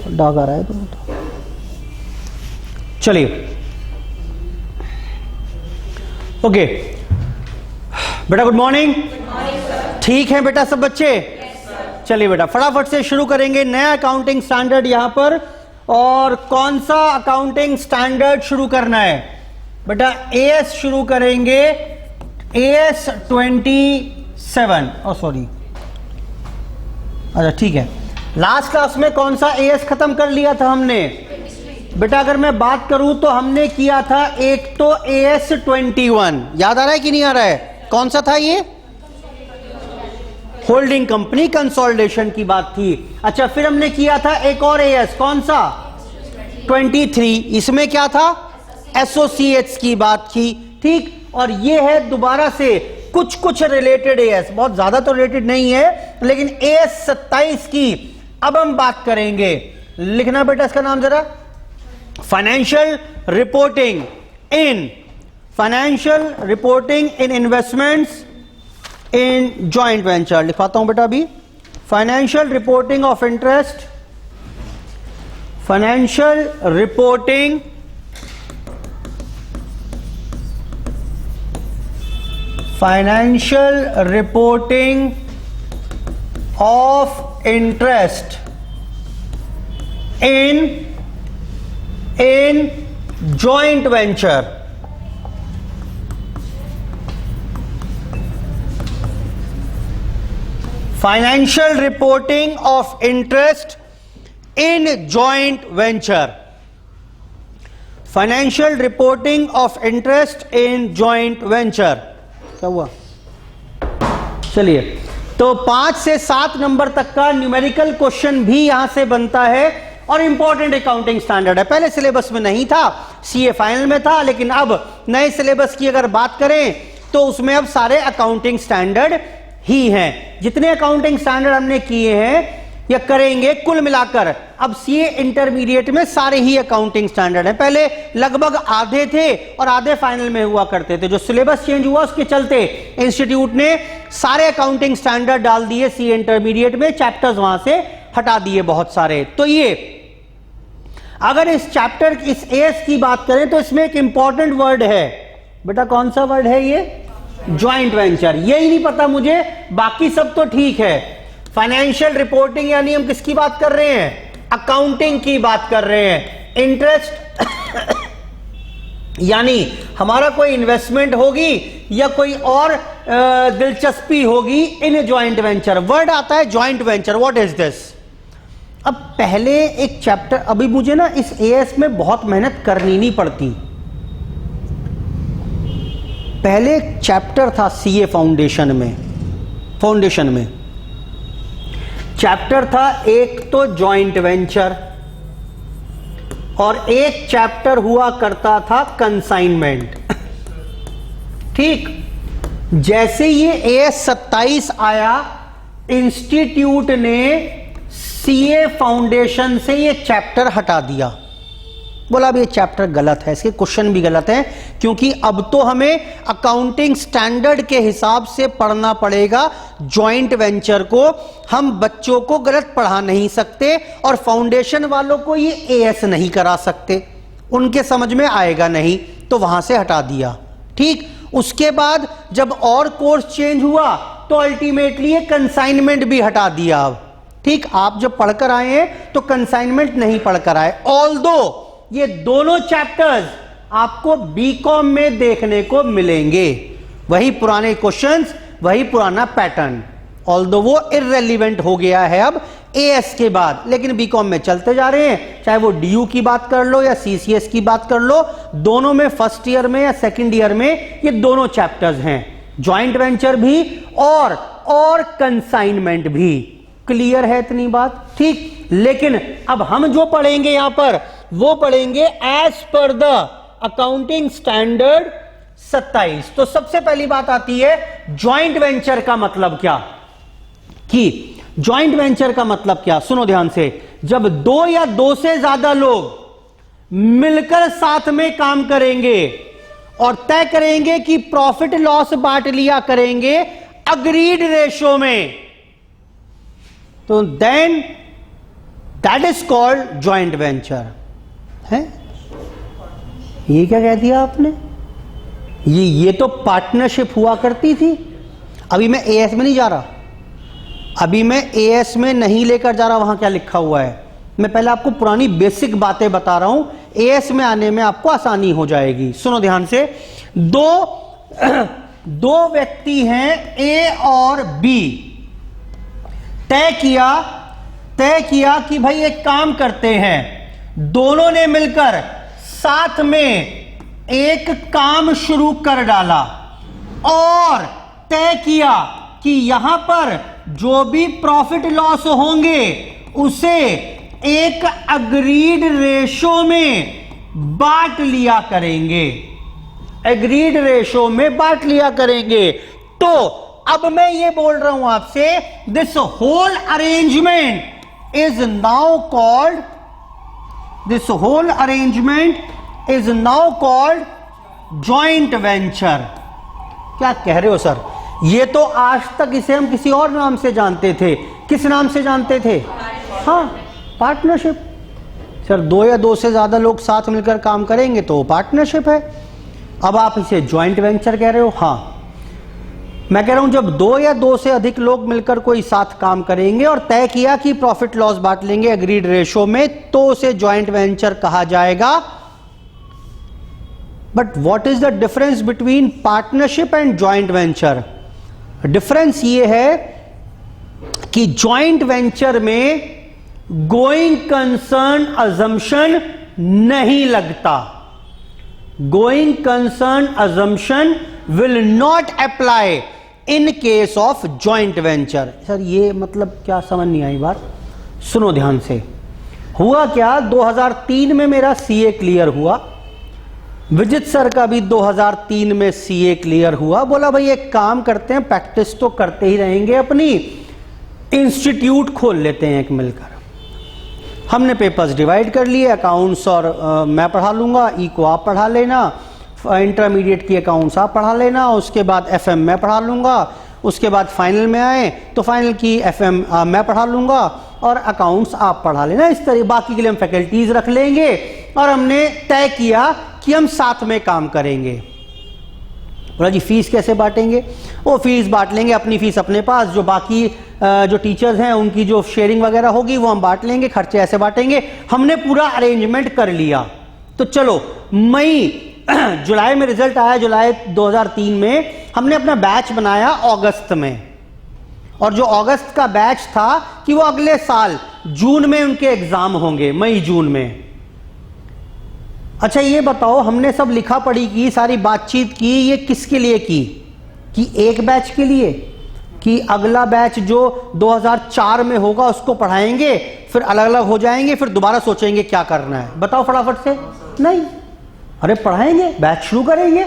डाग आ रहा है तो चलिए ओके बेटा गुड मॉर्निंग। ठीक है बेटा सब बच्चे? चलिए बेटा फटाफट से शुरू करेंगे नया अकाउंटिंग स्टैंडर्ड यहां पर। और कौन सा अकाउंटिंग स्टैंडर्ड शुरू करना है बेटा? एएस शुरू करेंगे, एएस 27। सॉरी, अच्छा ठीक है। लास्ट क्लास में कौन सा एएस खत्म कर लिया था हमने बेटा? अगर मैं बात करूं तो हमने किया था एक तो एएस 21, याद आ रहा है कि नहीं आ रहा है? कौन सा था ये? होल्डिंग कंपनी कंसोलिडेशन की बात थी। अच्छा, फिर हमने किया था एक और एएस, कौन सा? 23। इसमें क्या था? एसोसिएट्स की बात थी। ठीक, और ये है दोबारा से कुछ रिलेटेड एएस, बहुत ज्यादा तो रिलेटेड नहीं है, लेकिन एएस 27 की अब हम बात करेंगे। लिखना बेटा इसका नाम जरा, financial reporting in investments in joint venture. लिखवाता हूं बेटा अभी, financial reporting of interest, financial reporting of interest in joint venture. Financial reporting of interest in joint venture, financial reporting of interest in joint venture. क्या हुआ? चलिए, तो 5 से 7 number तक का न्यूमेरिकल क्वेश्चन भी यहां से बनता है और इंपॉर्टेंट अकाउंटिंग स्टैंडर्ड है। पहले सिलेबस में नहीं था, सीए फाइनल में था, लेकिन अब नए सिलेबस की अगर बात करें तो उसमें अब सारे अकाउंटिंग स्टैंडर्ड ही हैं। जितने अकाउंटिंग स्टैंडर्ड हमने किए हैं या करेंगे कुल मिलाकर, अब सीए इंटरमीडिएट में सारे ही अकाउंटिंग स्टैंडर्ड हैं। पहले लगभग आधे थे और आधे फाइनल में हुआ करते थे। जो सिलेबस चेंज हुआ उसके चलते इंस्टीट्यूट ने सारे अकाउंटिंग स्टैंडर्ड डाल दिए सीए इंटरमीडिएट में, चैप्टर्स वहां से हटा दिए बहुत सारे। तो ये अगर इस चैप्टर इस एएस की बात करें तो इसमें एक इंपॉर्टेंट वर्ड है बेटा। कौन सा वर्ड है ये? Joint venture. यही नहीं पता मुझे, बाकी सब तो ठीक है। फाइनेंशियल रिपोर्टिंग यानी हम किसकी बात कर रहे हैं? अकाउंटिंग की बात कर रहे हैं। इंटरेस्ट यानी हमारा कोई इन्वेस्टमेंट होगी या कोई और दिलचस्पी होगी इन जॉइंट वेंचर। वर्ड आता है joint venture, what is this? अब पहले एक चैप्टर, अभी मुझे ना इस एएस में बहुत मेहनत करनी नहीं पड़ती। पहले एक चैप्टर था सीए फाउंडेशन में चैप्टर था एक तो जॉइंट वेंचर और एक चैप्टर हुआ करता था कंसाइनमेंट। ठीक, जैसे ये एएस 27 आया, इंस्टीट्यूट ने सीए फाउंडेशन से ये चैप्टर हटा दिया। बोला अब ये चैप्टर गलत है, इसके क्वेश्चन भी गलत है, क्योंकि अब तो हमें अकाउंटिंग स्टैंडर्ड के हिसाब से पढ़ना पड़ेगा जॉइंट वेंचर को। हम बच्चों को गलत पढ़ा नहीं सकते और फाउंडेशन वालों को ये एएस नहीं करा सकते, उनके समझ में आएगा नहीं, तो वहां से हटा दिया। ठीक, उसके बाद जब और कोर्स चेंज हुआ तो अल्टीमेटली ये कंसाइनमेंट भी हटा दिया। अब ठीक, आप जब पढ़कर आए हैं तो कंसाइनमेंट नहीं पढ़कर आए। ऑल्दो ये दोनों चैप्टर्स आपको बीकॉम में देखने को मिलेंगे, वही पुराने क्वेश्चंस, वही पुराना पैटर्न, ऑल्दो वो इररेलेवेंट हो गया है अब एएस के बाद, लेकिन बीकॉम में चलते जा रहे हैं। चाहे वो डीयू की बात कर लो या सीसीएस की बात कर लो, दोनों में फर्स्ट ईयर में या सेकंड ईयर में ये दोनों चैप्टर्स हैं, जॉइंट वेंचर भी और कंसाइनमेंट भी। क्लियर है इतनी बात? ठीक, लेकिन अब हम जो पढ़ेंगे यहां पर वो पढ़ेंगे as per the accounting standard 27। तो सबसे पहली बात आती है जॉइंट वेंचर का मतलब क्या, कि जॉइंट वेंचर का मतलब क्या। सुनो ध्यान से, जब 2 या 2 से ज्यादा लोग मिलकर साथ में काम करेंगे और तय करेंगे कि प्रॉफिट लॉस बांट लिया करेंगे अग्रीड रेशो में, तो then that is called joint venture है। ये क्या कह दिया आपने? ये तो पार्टनरशिप हुआ करती थी। अभी मैं एएस में नहीं जा रहा, अभी मैं एएस में नहीं लेकर जा रहा वहां क्या लिखा हुआ है। मैं पहले आपको पुरानी बेसिक बातें बता रहा हूं, एएस में आने में आपको आसानी हो जाएगी। सुनो ध्यान से। दो व्यक्ति हैं ए और बी। तय किया कि भाई एक काम करते हैं, दोनों ने मिलकर साथ में एक काम शुरू कर डाला और तय किया कि यहां पर जो भी प्रॉफिट लॉस होंगे उसे एक अग्रीड रेशो में बांट लिया करेंगे, एग्रीड रेशो में बांट लिया करेंगे। तो अब मैं ये बोल रहा हूं आपसे, this whole arrangement is now called, this whole arrangement is now called joint venture. क्या कह रहे हो सर? ये तो आज तक इसे हम किसी और नाम से जानते थे। किस नाम से जानते थे? हाँ, पार्टनरशिप। सर 2 या 2 से ज्यादा लोग साथ मिलकर काम करेंगे तो पार्टनरशिप है। अब आप इसे जॉइंट वेंचर कह रहे हो। हाँ, मैं कह रहा हूं जब 2 या 2 से अधिक लोग मिलकर कोई साथ काम करेंगे और तय किया कि प्रॉफिट लॉस बांट लेंगे एग्रीड रेशो में, तो उसे जॉइंट वेंचर कहा जाएगा। But what is the difference between partnership and joint venture? Difference ये है कि जॉइंट वेंचर में गोइंग कंसर्न अजम्पशन नहीं लगता। Going concern assumption will not apply in case of joint venture. Sir ये मतलब क्या, समझ नहीं आई बात? सुनो ध्यान से। हुआ क्या, 2003 में मेरा सीए क्लियर हुआ, विजित सर का भी 2003 में सीए क्लियर हुआ। बोला भाई एक काम करते हैं, प्रैक्टिस तो करते ही रहेंगे अपनी, इंस्टीट्यूट खोल लेते हैं एक मिलकर। हमने पेपर्स डिवाइड कर लिए, अकाउंट्स और मैं पढ़ा लूंगा, ई को आप पढ़ा लेना, इंटरमीडिएट की अकाउंट्स आप पढ़ा लेना, उसके बाद एफएम मैं पढ़ा लूंगा, उसके बाद फाइनल में आए तो फाइनल की एफएम मैं पढ़ा लूंगा और अकाउंट्स आप पढ़ा लेना। इस तरह बाकी के लिए हम फैकल्टीज रख लेंगे। और हमने तय किया कि हम साथ में काम करेंगे। बोला जी फीस कैसे बांटेंगे? वो फीस बांट लेंगे, अपनी फीस अपने पास, जो बाकी जो टीचर्स हैं उनकी जो शेयरिंग वगैरह होगी वो हम बांट लेंगे, खर्चे ऐसे बांटेंगे। हमने पूरा अरेंजमेंट कर लिया। तो चलो जुलाई में रिजल्ट आया, जुलाई 2003 में हमने अपना बैच बनाया अगस्त में, और जो अगस्त का बैच था कि वो अगले साल जून में उनके एग्जाम होंगे, मई जून में। अच्छा ये बताओ, हमने सब लिखा पढ़ी की, सारी बातचीत की, ये किसके लिए की? कि एक बैच के लिए, कि अगला बैच जो 2004 में होगा उसको पढ़ाएंगे, फिर अलग अलग हो जाएंगे, फिर दोबारा सोचेंगे क्या करना है? बताओ फटाफट से। नहीं, अरे पढ़ाएंगे, बैच शुरू करेंगे।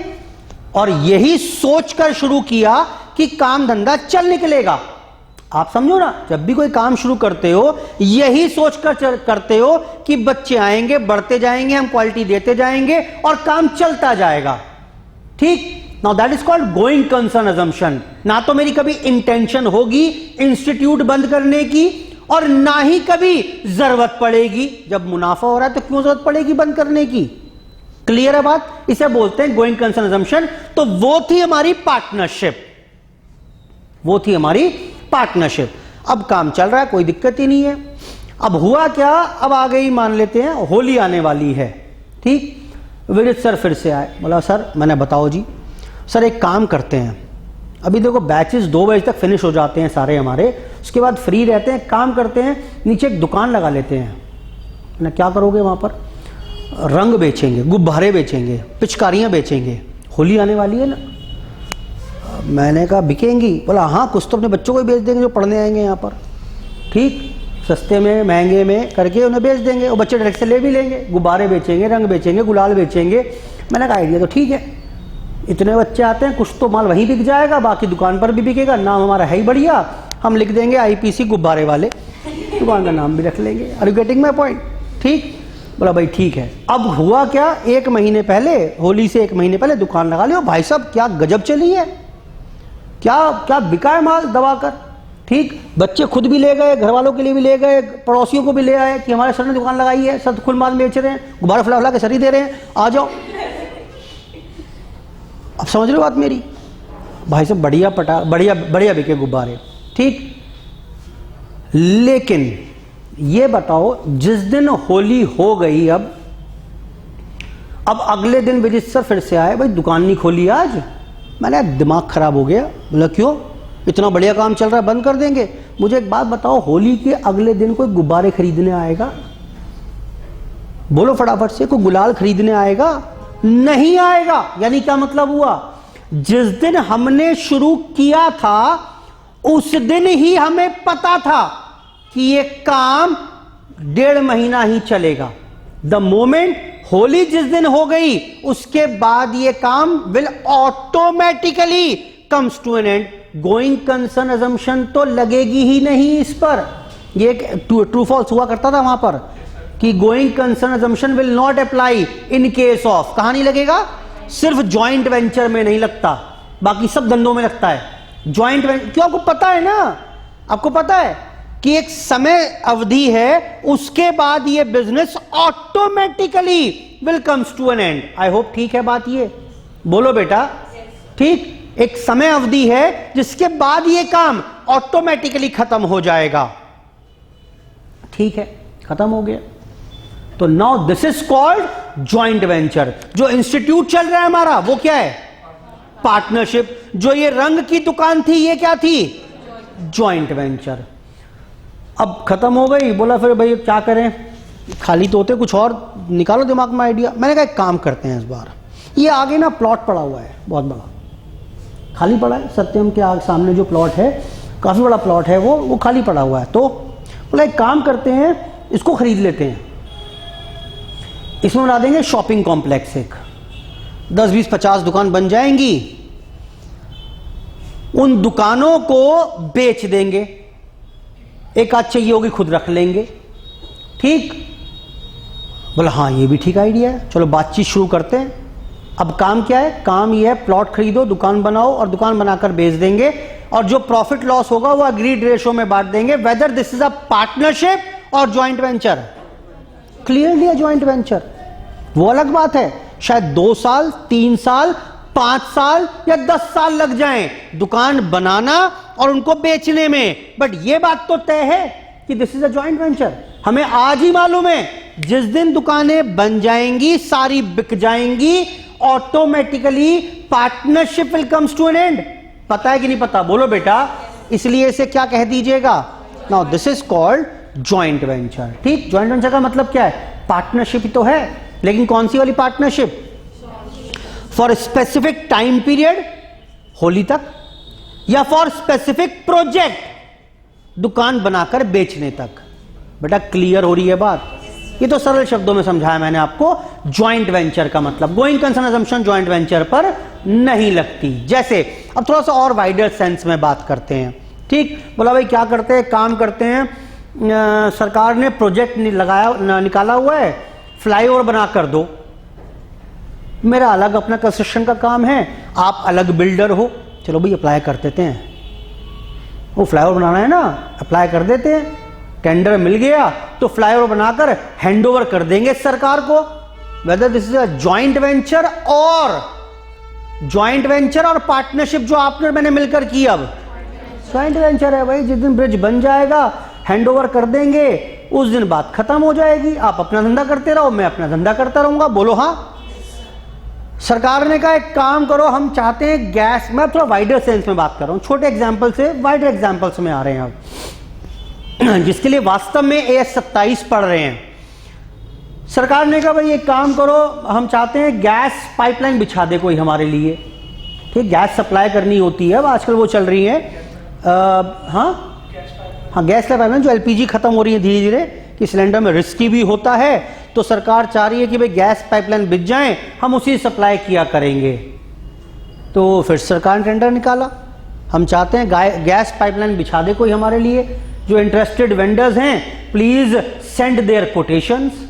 और यही सोचकर शुरू किया कि काम धंधा चल निकलेगा। आप समझो ना, जब भी कोई काम शुरू करते हो यही सोचकर करते हो कि बच्चे आएंगे, बढ़ते जाएंगे, हम क्वालिटी देते जाएंगे और काम चलता जाएगा। ठीक, now that is called going concern assumption. ना तो मेरी कभी इंटेंशन होगी इंस्टीट्यूट बंद करने की, और ना ही कभी जरूरत पड़ेगी। जब मुनाफा हो रहा है तो क्यों जरूरत पड़ेगी बंद करने की? क्लियर है बात? इसे बोलते हैं गोइंग कंसर्न अजम्पशन। तो वो थी हमारी पार्टनरशिप, वो थी हमारी पार्टनरशिप। अब काम चल रहा है, कोई दिक्कत ही नहीं है। अब हुआ क्या, अब आ गई, मान लेते हैं होली आने वाली है। ठीक, विजित सर फिर से आए, बोला सर, मैंने बताओ जी सर एक काम करते हैं, अभी देखो बैचेस 2 बजे तक फिनिश हो जाते हैं सारे हमारे, उसके बाद फ्री रहते हैं, काम करते हैं नीचे एक दुकान लगा लेते हैं। ना क्या करोगे वहाँ पर? रंग बेचेंगे, गुब्बारे बेचेंगे, पिचकारियाँ बेचेंगे, होली आने वाली है ना। मैंने कहा बिकेंगी? बोला हाँ, कुछ तो अपने बच्चों को ही बेच देंगे जो पढ़ने आएंगे यहाँ पर। ठीक, सस्ते में महंगे में करके उन्हें बेच देंगे, वो बच्चे डायरेक्ट से ले भी लेंगे। गुब्बारे बेचेंगे, रंग बेचेंगे, गुलाल बेचेंगे। मैंने कहा आइडिया तो ठीक है, इतने बच्चे आते हैं, कुछ तो माल वहीं बिक जाएगा, बाकी दुकान पर भी बिकेगा, नाम हमारा है ही बढ़िया, हम लिख देंगे आईपीसी गुब्बारे वाले, दुकान का नाम भी रख लेंगे। Are you getting my point? ठीक, बोला भाई ठीक है। अब हुआ क्या, 1 महीने पहले, होली से 1 महीने पहले दुकान लगा ली। भाई साहब क्या गजब चली है, क्या क्या बिका है माल दबा कर। ठीक, बच्चे खुद भी ले गए, घर वालों के लिए भी ले गए, पड़ोसियों को भी ले आए कि हमारे सर ने दुकान लगाई है, सर खुल माल बेच रहे हैं, गुब्बारा फुला फुला के सर ही दे रहे हैं, आ जाओ। अब समझ रहे हो बात मेरी? भाई साहब बढ़िया बढ़िया बढ़िया बिके गुब्बारे, ठीक। लेकिन ये बताओ, जिस दिन होली हो गई, अब अगले दिन विजिट सर फिर से आए, भाई दुकान नहीं खोली आज। मैंने दिमाग खराब हो गया, बोला क्यों, इतना बढ़िया काम चल रहा है, बंद कर देंगे? मुझे एक बात बताओ, होली के अगले दिन कोई गुब्बारे खरीदने आएगा? बोलो फटाफट से, कोई गुलाल खरीदने आएगा? नहीं आएगा। यानी क्या मतलब हुआ, जिस दिन हमने शुरू किया था उस दिन ही हमें पता था कि ये काम 1.5 महीना ही चलेगा। द मोमेंट होली जिस दिन हो गई, उसके बाद ये काम will automatically comes to an end. Going concern assumption तो लगेगी ही नहीं इस पर। ये ट्रू फॉल्स हुआ करता था वहां पर कि going concern assumption will not apply in case of. कहां नहीं लगेगा? सिर्फ ज्वाइंट वेंचर में नहीं लगता, बाकी सब धंधों में लगता है। ज्वाइंट वेंचर क्यों? आपको पता है ना, आपको पता है कि एक समय अवधि है, उसके बाद ये business automatically will comes to an end. I hope ठीक है बात ये? बोलो बेटा, ठीक। एक समय अवधि है जिसके बाद ये काम ऑटोमेटिकली खत्म हो जाएगा। ठीक है, खत्म हो गया। तो now this is called joint venture. जो इंस्टीट्यूट चल रहा है हमारा, वो क्या है? पार्टनरशिप। जो ये रंग की दुकान थी, ये क्या थी? Joint venture. अब खत्म हो गई, बोला फिर भाई क्या करें, खाली तो होते, कुछ और निकालो दिमाग में आइडिया। मैंने कहा एक काम करते हैं, इस बार ये आगे ना प्लॉट पड़ा हुआ है, बहुत बड़ा खाली पड़ा है, सत्यम के आगे सामने जो प्लॉट है, काफी बड़ा प्लॉट है, वो खाली पड़ा हुआ है। तो बोला एक काम करते हैं, इसको खरीद लेते हैं, इसमें बना देंगे शॉपिंग कॉम्प्लेक्स। एक 10, 20, 50 दुकान बन जाएंगी, उन दुकानों को बेच देंगे, एक आध चाहिए होगी खुद रख लेंगे। ठीक? बोला हाँ ये भी ठीक आइडिया है, चलो बातचीत शुरू करते हैं। अब काम क्या है? काम ये है, प्लॉट खरीदो, दुकान बनाओ और दुकान बनाकर बेच देंगे, और जो प्रॉफिट लॉस होगा वो अग्रीड रेशो में बांट देंगे, whether this is a partnership और joint venture. Clearly a joint venture. वो अलग बात है, शायद 2 साल, 3 साल, 5 साल या 10 साल लग जाएं दुकान बनाना और उनको बेचने में, बट ये बात तो तय है कि this is a joint venture. हमें आज ही मालूम है, जिस दिन दुकानें बन जाएंगी, सारी बिक जाएंगी, automatically partnership will comes to an end. पता है कि नहीं पता? बोलो बेटा। इसलिए इसे क्या कह दीजिएगा? Now this is called joint venture. ठीक? ज्वाइंट वेंचर का मतलब क्या है? पार्टनरशिप ही तो है, लेकिन कौन सी वाली partnership? For specific time period, Holi तक, या फॉर स्पेसिफिक प्रोजेक्ट, दुकान बनाकर बेचने तक। बेटा क्लियर हो रही है बात? ये तो सरल शब्दों में समझाया मैंने आपको। ज्वाइंट वेंचर का मतलब going concern assumption joint venture पर नहीं लगती। जैसे अब थोड़ा सा और वाइडर सेंस में बात करते हैं। ठीक? बोला भाई क्या करते हैं, काम करते हैं, सरकार ने प्रोजेक्ट निकाला हुआ है, फ्लाईओवर बना कर दो। मेरा अलग अपना कंस्ट्रक्शन का काम है, आप अलग बिल्डर हो, चलो भाई अप्लाई कर देते हैं। वो फ्लाईओवर बनाना है ना, अप्लाई कर देते हैं, टेंडर मिल गया तो फ्लाईओवर बनाकर हैंडओवर कर देंगे सरकार को। Weather this is a joint venture और पार्टनरशिप जो आपने मैंने मिलकर की, अब ज्वाइंट वेंचर है भाई। जिस दिन ब्रिज बन जाएगा, हैंडओवर कर देंगे, उस दिन बात खत्म हो जाएगी। आप अपना धंधा करते रहो, मैं अपना धंधा करता रहूंगा। बोलो हाँ। सरकार ने कहा एक काम करो, हम चाहते हैं गैस, मैं थोड़ा वाइडर सेंस में बात कर रहा हूं, छोटे एग्जाम्पल से वाइडर एग्जाम्पल्स में आ रहे हैं अब, जिसके लिए वास्तव में AS 27 पढ़ रहे हैं। सरकार ने कहा भाई एक काम करो, हम चाहते हैं गैस पाइपलाइन बिछा दे कोई हमारे लिए। ठीक? गैस सप्लाई करनी होती है, अब आजकल वो चल रही है, हाँ गैस पाइपलाइन जो LPG खत्म हो रही है धीरे धीरे, कि सिलेंडर में रिस्की भी होता है, तो सरकार चाह रही है कि भाई गैस पाइपलाइन बिछ जाए, हम उसी सप्लाई किया करेंगे। तो फिर सरकार ने टेंडर निकाला, हम चाहते हैं गैस पाइपलाइन बिछा दे कोई हमारे लिए, जो इंटरेस्टेड वेंडर्स हैं प्लीज सेंड देयर कोटेशंस।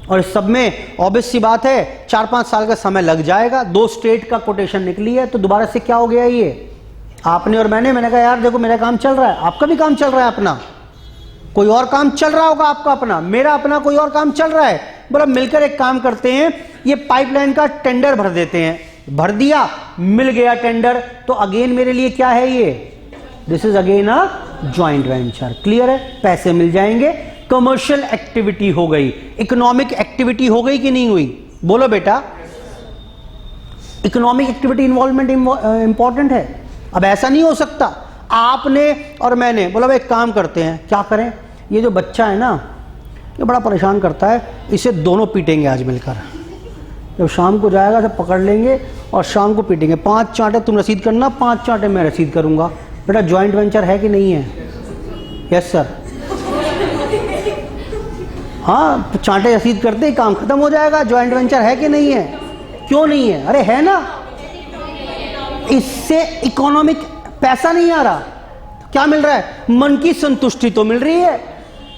और इस सब में ऑब्वियस सी बात है 4-5 साल का समय लग जाएगा। 2 स्टेट का कोटेशन निकली है, तो दोबारा से क्या हो गया, ये आपने और मैंने कहा यार देखो मेरा काम चल रहा है, आपका भी काम चल रहा है अपना, कोई और काम चल रहा होगा आपका अपना, मेरा अपना कोई और काम चल रहा है। बोला मिलकर एक काम करते हैं, ये पाइपलाइन का टेंडर भर देते हैं। भर दिया, मिल गया टेंडर, तो अगेन मेरे लिए क्या है ये, this is again a joint venture. Clear है, पैसे मिल जाएंगे, कमर्शियल एक्टिविटी हो गई, इकोनॉमिक एक्टिविटी हो गई कि नहीं हुई, बोलो बेटा। इकोनॉमिक एक्टिविटी इन्वॉल्वमेंट इंपॉर्टेंट है। अब ऐसा नहीं हो सकता आपने और मैंने बोला भाई एक काम करते हैं, क्या करें, ये जो बच्चा है ना ये बड़ा परेशान करता है, इसे दोनों पीटेंगे आज मिलकर, जब शाम को जाएगा तो पकड़ लेंगे और शाम को पीटेंगे, 5 चांटे तुम रसीद करना, 5 चांटे मैं रसीद करूंगा। बेटा ज्वाइंट वेंचर है कि नहीं है? Yes sir. हाँ, चांटे रसीद करते ही काम खत्म हो जाएगा, ज्वाइंट वेंचर है कि नहीं है? क्यों नहीं है? अरे है ना, इससे इकोनॉमिक पैसा नहीं आ रहा, क्या मिल रहा है, मन की संतुष्टि तो मिल रही है,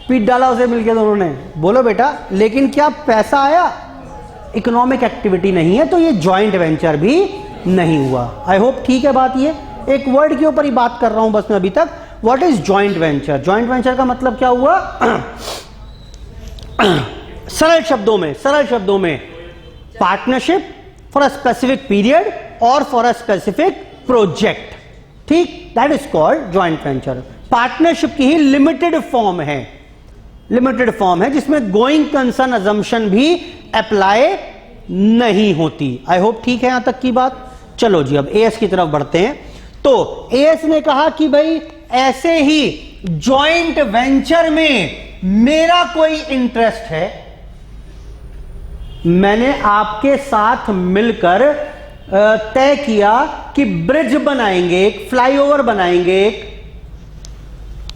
पीट डाला उसे मिलके दोनों ने, बोलो बेटा, लेकिन क्या पैसा आया? इकोनॉमिक एक्टिविटी नहीं है, तो ये ज्वाइंट वेंचर भी नहीं हुआ। आई होप ठीक है बात। ये एक वर्ड के ऊपर ही बात कर रहा हूं बस मैं अभी तक। What is joint venture? Joint venture का मतलब क्या हुआ? सरल शब्दों में partnership for a specific period और फॉर अ स्पेसिफिक प्रोजेक्ट, ठीक, that is called joint venture. Partnership की ही लिमिटेड फॉर्म है जिसमें गोइंग कंसर्न अजम्पशन भी अप्लाई नहीं होती। आई होप ठीक है यहां तक की बात। चलो जी अब एएस की तरफ बढ़ते हैं। तो एएस ने कहा कि भाई ऐसे ही जॉइंट वेंचर में मेरा कोई इंटरेस्ट है, मैंने आपके साथ मिलकर तय किया कि ब्रिज बनाएंगे, एक फ्लाईओवर बनाएंगे एक,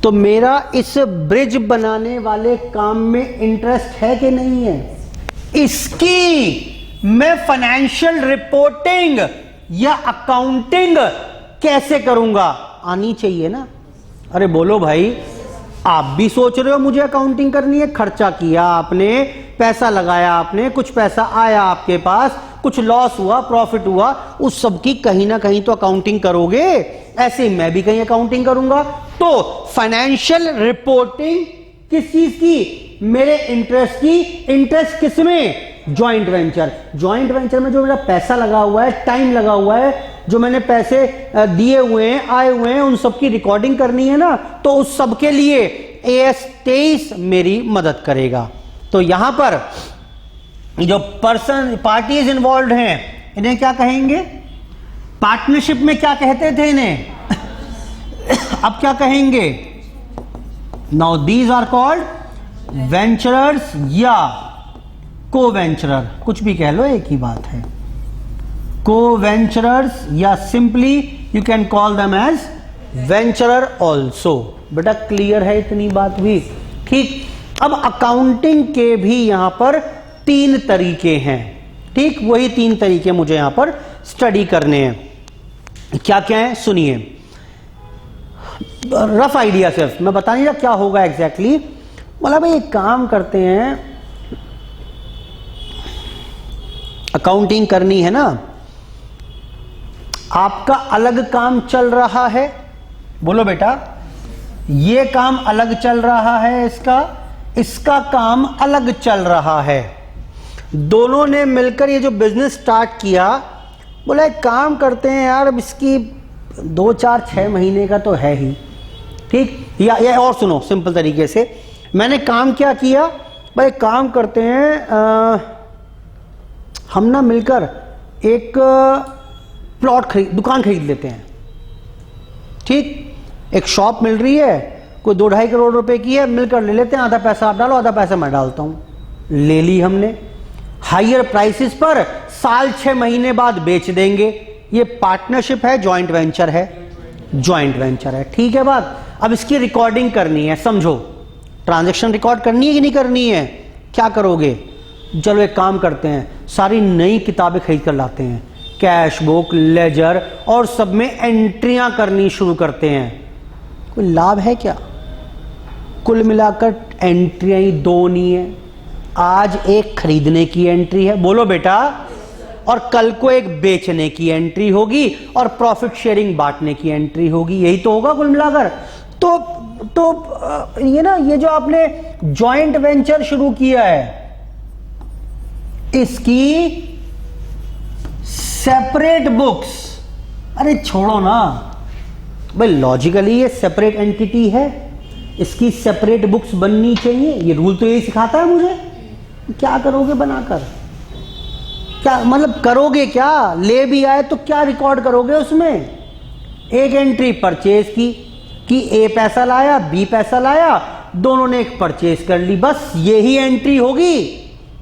तो मेरा इस ब्रिज बनाने वाले काम में इंटरेस्ट है कि नहीं है? इसकी मैं फाइनेंशियल रिपोर्टिंग या अकाउंटिंग कैसे करूंगा? आनी चाहिए ना। अरे बोलो भाई, आप भी सोच रहे हो मुझे अकाउंटिंग करनी है, खर्चा किया आपने, पैसा लगाया आपने, कुछ पैसा आया आपके पास, कुछ लॉस हुआ, प्रॉफिट हुआ, उस सब की कहीं ना कहीं तो अकाउंटिंग करोगे। ऐसे ही मैं भी कहीं अकाउंटिंग करूंगा। तो फाइनेंशियल रिपोर्टिंग किस चीज की? मेरे इंटरेस्ट की। इंटरेस्ट किसमें? Joint venture. ज्वाइंट वेंचर में जो मेरा पैसा लगा हुआ है, टाइम लगा हुआ है, जो मैंने पैसे दिए हुए हैं, आए हुए हैं, उन सब की रिकॉर्डिंग करनी है ना, तो उस सब के लिए AS 23 मेरी मदद करेगा। तो यहां पर जो पार्टीज इन्वॉल्व हैं, इन्हें क्या कहेंगे? पार्टनरशिप में क्या कहते थे इन्हें? अब क्या कहेंगे? Now these are called venturers या को वेंचरर, कुछ भी कह लो एक ही बात है। को वेंचरर्स या simply you can call them as venturer also. बेटा क्लियर है इतनी बात भी? ठीक। अब अकाउंटिंग के भी यहां पर 3 तरीके हैं, ठीक, वही 3 तरीके मुझे यहां पर स्टडी करने हैं। क्या क्या है सुनिए, रफ आइडिया सिर्फ मैं बता नहीं रहा क्या होगा एग्जैक्टली। मतलब भाई एक काम करते हैं, अकाउंटिंग करनी है ना, आपका अलग काम चल रहा है, बोलो बेटा, ये काम अलग चल रहा है, इसका काम अलग चल रहा है, दोनों ने मिलकर ये जो बिजनेस स्टार्ट किया, बोला एक काम करते हैं यार, अब इसकी 2, 4, 6 महीने का तो है ही, ठीक, या और सुनो सिंपल तरीके से, मैंने काम क्या किया भाई, काम करते हैं हम ना मिलकर एक प्लॉट दुकान खरीद लेते हैं, ठीक, एक शॉप मिल रही है, कोई 2-2.5 करोड़ रुपए की है, मिलकर ले लेते हैं, आधा पैसा आप डालो आधा पैसा मैं डालता हूं, ले ली हमने, हायर प्राइसेस पर, साल 6 महीने बाद बेच देंगे, ये पार्टनरशिप है, जॉइंट वेंचर है, जॉइंट वेंचर है, ठीक है बात। अब इसकी रिकॉर्डिंग करनी है, समझो, ट्रांजैक्शन रिकॉर्ड करनी है कि नहीं करनी है? क्या करोगे? चलो एक काम करते हैं, सारी नई किताबें खरीद कर लाते हैं, कैश बुक, लेजर और सब में एंट्रियां करनी शुरू करते हैं। कोई लाभ है क्या? कुल मिलाकर एंट्रियां ही 2 नहीं है, आज एक खरीदने की एंट्री है, बोलो बेटा, और कल को एक बेचने की एंट्री होगी और प्रॉफिट शेयरिंग बांटने की एंट्री होगी। यही तो होगा कुल मिलाकर। तो ये ना, ये जो आपने जॉइंट वेंचर शुरू किया है, इसकी सेपरेट बुक्स, अरे छोड़ो ना भाई, लॉजिकली ये सेपरेट एंटिटी है, इसकी सेपरेट बुक्स बननी चाहिए। ये रूल तो यही सिखाता है मुझे। क्या करोगे बनाकर, क्या मतलब करोगे क्या? ले भी आए तो क्या रिकॉर्ड करोगे उसमें? एक एंट्री परचेज की कि ए पैसा लाया, बी पैसा लाया, दोनों ने एक परचेज कर ली, बस यही एंट्री होगी।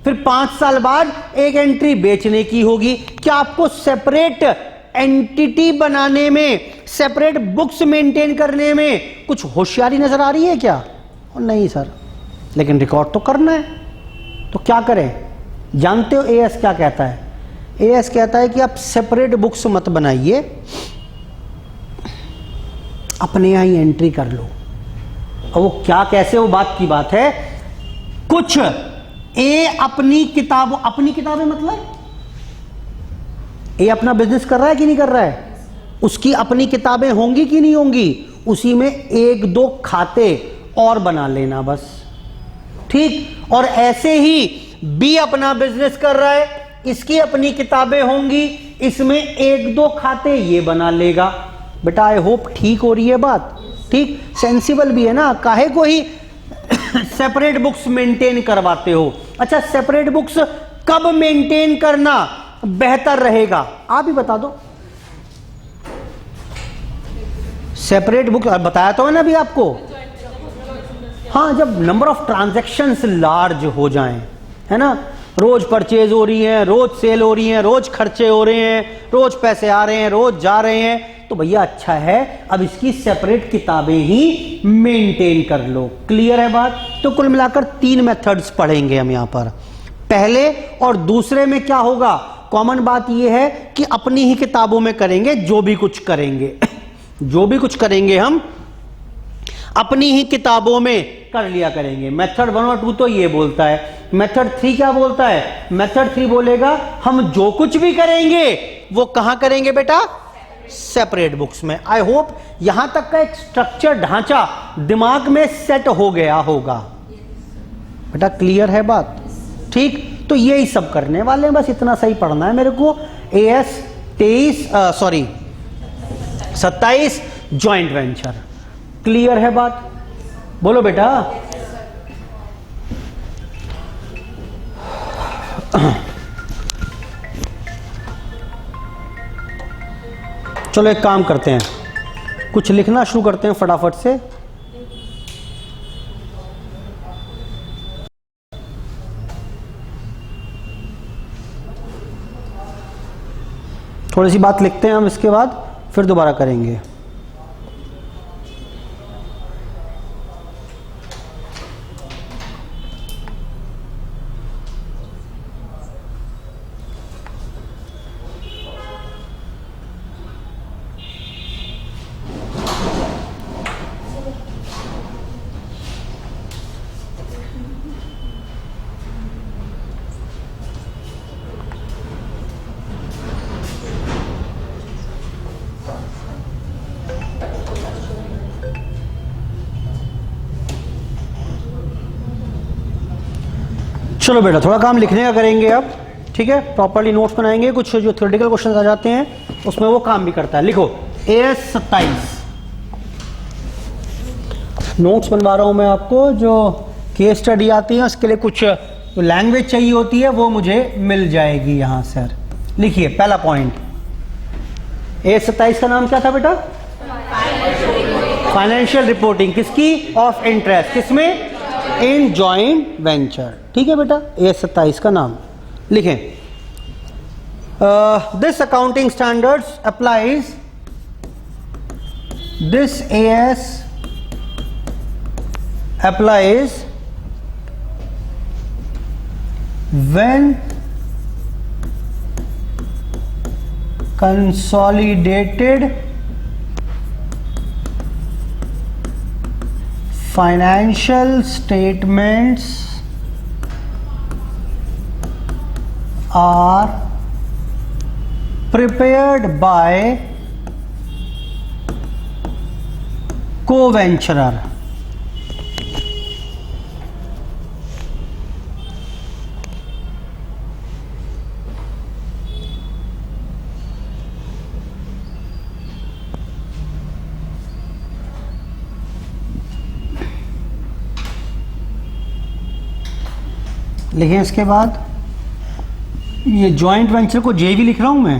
फिर 5 साल बाद एक एंट्री बेचने की होगी। क्या आपको सेपरेट एंटिटी बनाने में, सेपरेट बुक्स मेंटेन करने में कुछ होशियारी नजर आ रही है क्या? और नहीं सर, लेकिन रिकॉर्ड तो करना है, तो क्या करें? जानते हो एएस क्या कहता है? एएस कहता है कि आप सेपरेट बुक्स मत बनाइए, अपने यहां ही एंट्री कर लो। और वो क्या, कैसे, वो बात की बात है। कुछ ए अपनी किताबें मतलब ए अपना बिजनेस कर रहा है कि नहीं कर रहा है, उसकी अपनी किताबें होंगी कि नहीं होंगी, उसी में 1-2 खाते और बना लेना बस, ठीक। और ऐसे ही बी अपना बिजनेस कर रहा है, इसकी अपनी किताबें होंगी, इसमें 1-2 खाते ये बना लेगा। बेटा आई होप ठीक हो रही है बात, ठीक, सेंसिबल भी है ना। काहे को ही सेपरेट बुक्स मेंटेन करवाते हो? अच्छा, सेपरेट बुक्स कब मेंटेन करना बेहतर रहेगा, आप ही बता दो। सेपरेट बुक बताया तो है ना अभी आपको। हाँ, जब नंबर ऑफ ट्रांजैक्शंस लार्ज हो जाएं, है ना, रोज परचेज हो रही है, रोज सेल हो रही है, रोज खर्चे हो रहे हैं, रोज पैसे आ रहे हैं, रोज जा रहे हैं, तो भैया अच्छा है, अब इसकी सेपरेट किताबें ही मेंटेन कर लो। क्लियर है बात? तो कुल मिलाकर 3 मेथड्स पढ़ेंगे हम यहां पर। पहले और दूसरे में क्या होगा, कॉमन बात यह है कि अपनी ही किताबों में करेंगे जो भी कुछ करेंगे जो भी कुछ करेंगे हम अपनी ही किताबों में कर लिया करेंगे। मेथड 1 और 2 तो ये बोलता है। मेथड 3 क्या बोलता है? मेथड 3 बोलेगा हम जो कुछ भी करेंगे वो कहां करेंगे बेटा? सेपरेट बुक्स में। आई होप यहां तक का एक स्ट्रक्चर, ढांचा दिमाग में सेट हो गया होगा। बेटा क्लियर है बात? ठीक, तो यही सब करने वाले हैं, बस इतना सही पढ़ना है मेरे को। As 27 joint venture. क्लियर है बात? बोलो बेटा। चलो एक काम करते हैं, कुछ लिखना शुरू करते हैं फटाफट से। थोड़ी सी बात लिखते हैं हम, इसके बाद फिर दोबारा करेंगे। चलो बेटा थोड़ा काम लिखने का करेंगे अब, ठीक है। प्रॉपर्ली नोट्स बनाएंगे, कुछ जो थ्योरेटिकल क्वेश्चन आ जाते हैं उसमें वो काम भी करता है। लिखो एएस 27 नोट्स बनवा रहा हूं मैं आपको। जो केस स्टडी आती है उसके लिए कुछ जो लैंग्वेज चाहिए होती है वो मुझे मिल जाएगी यहाँ सर। लिखिए पहला पॉइंट, एएस 27 का नाम क्या था बेटा? Financial reporting. किसकी? Of interest. किसमें? In joint venture. ठीक है बेटा, एएस 27 का नाम लिखें। This accounting standards applies, this AS applies when consolidated financial statements are prepared by co-venturer. लिखें इसके बाद, ये जॉइंट वेंचर को जेवी लिख रहा हूं मैं,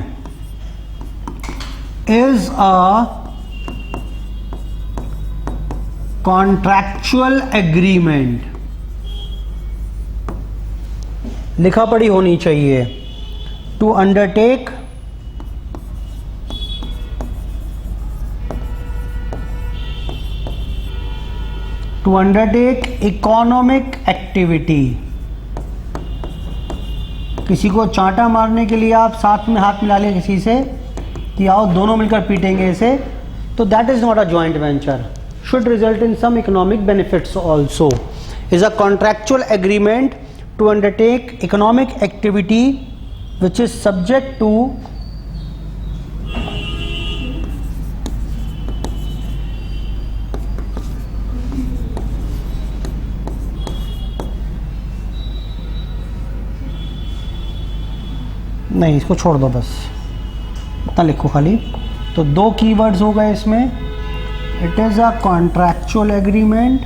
इज अ कॉन्ट्रैक्चुअल एग्रीमेंट, लिखा पढ़ी होनी चाहिए, टू अंडरटेक इकोनॉमिक एक्टिविटी। किसी को चांटा मारने के लिए आप साथ में हाथ मिला लें किसी से कि आओ दोनों मिलकर पीटेंगे इसे, तो that is not a joint venture, should result in some economic benefits also, is a contractual agreement to undertake economic activity which is subject to नहीं, इसको छोड़ दो बस, इतना लिखो खाली। तो दो कीवर्ड्स हो गए इसमें, it is a contractual agreement,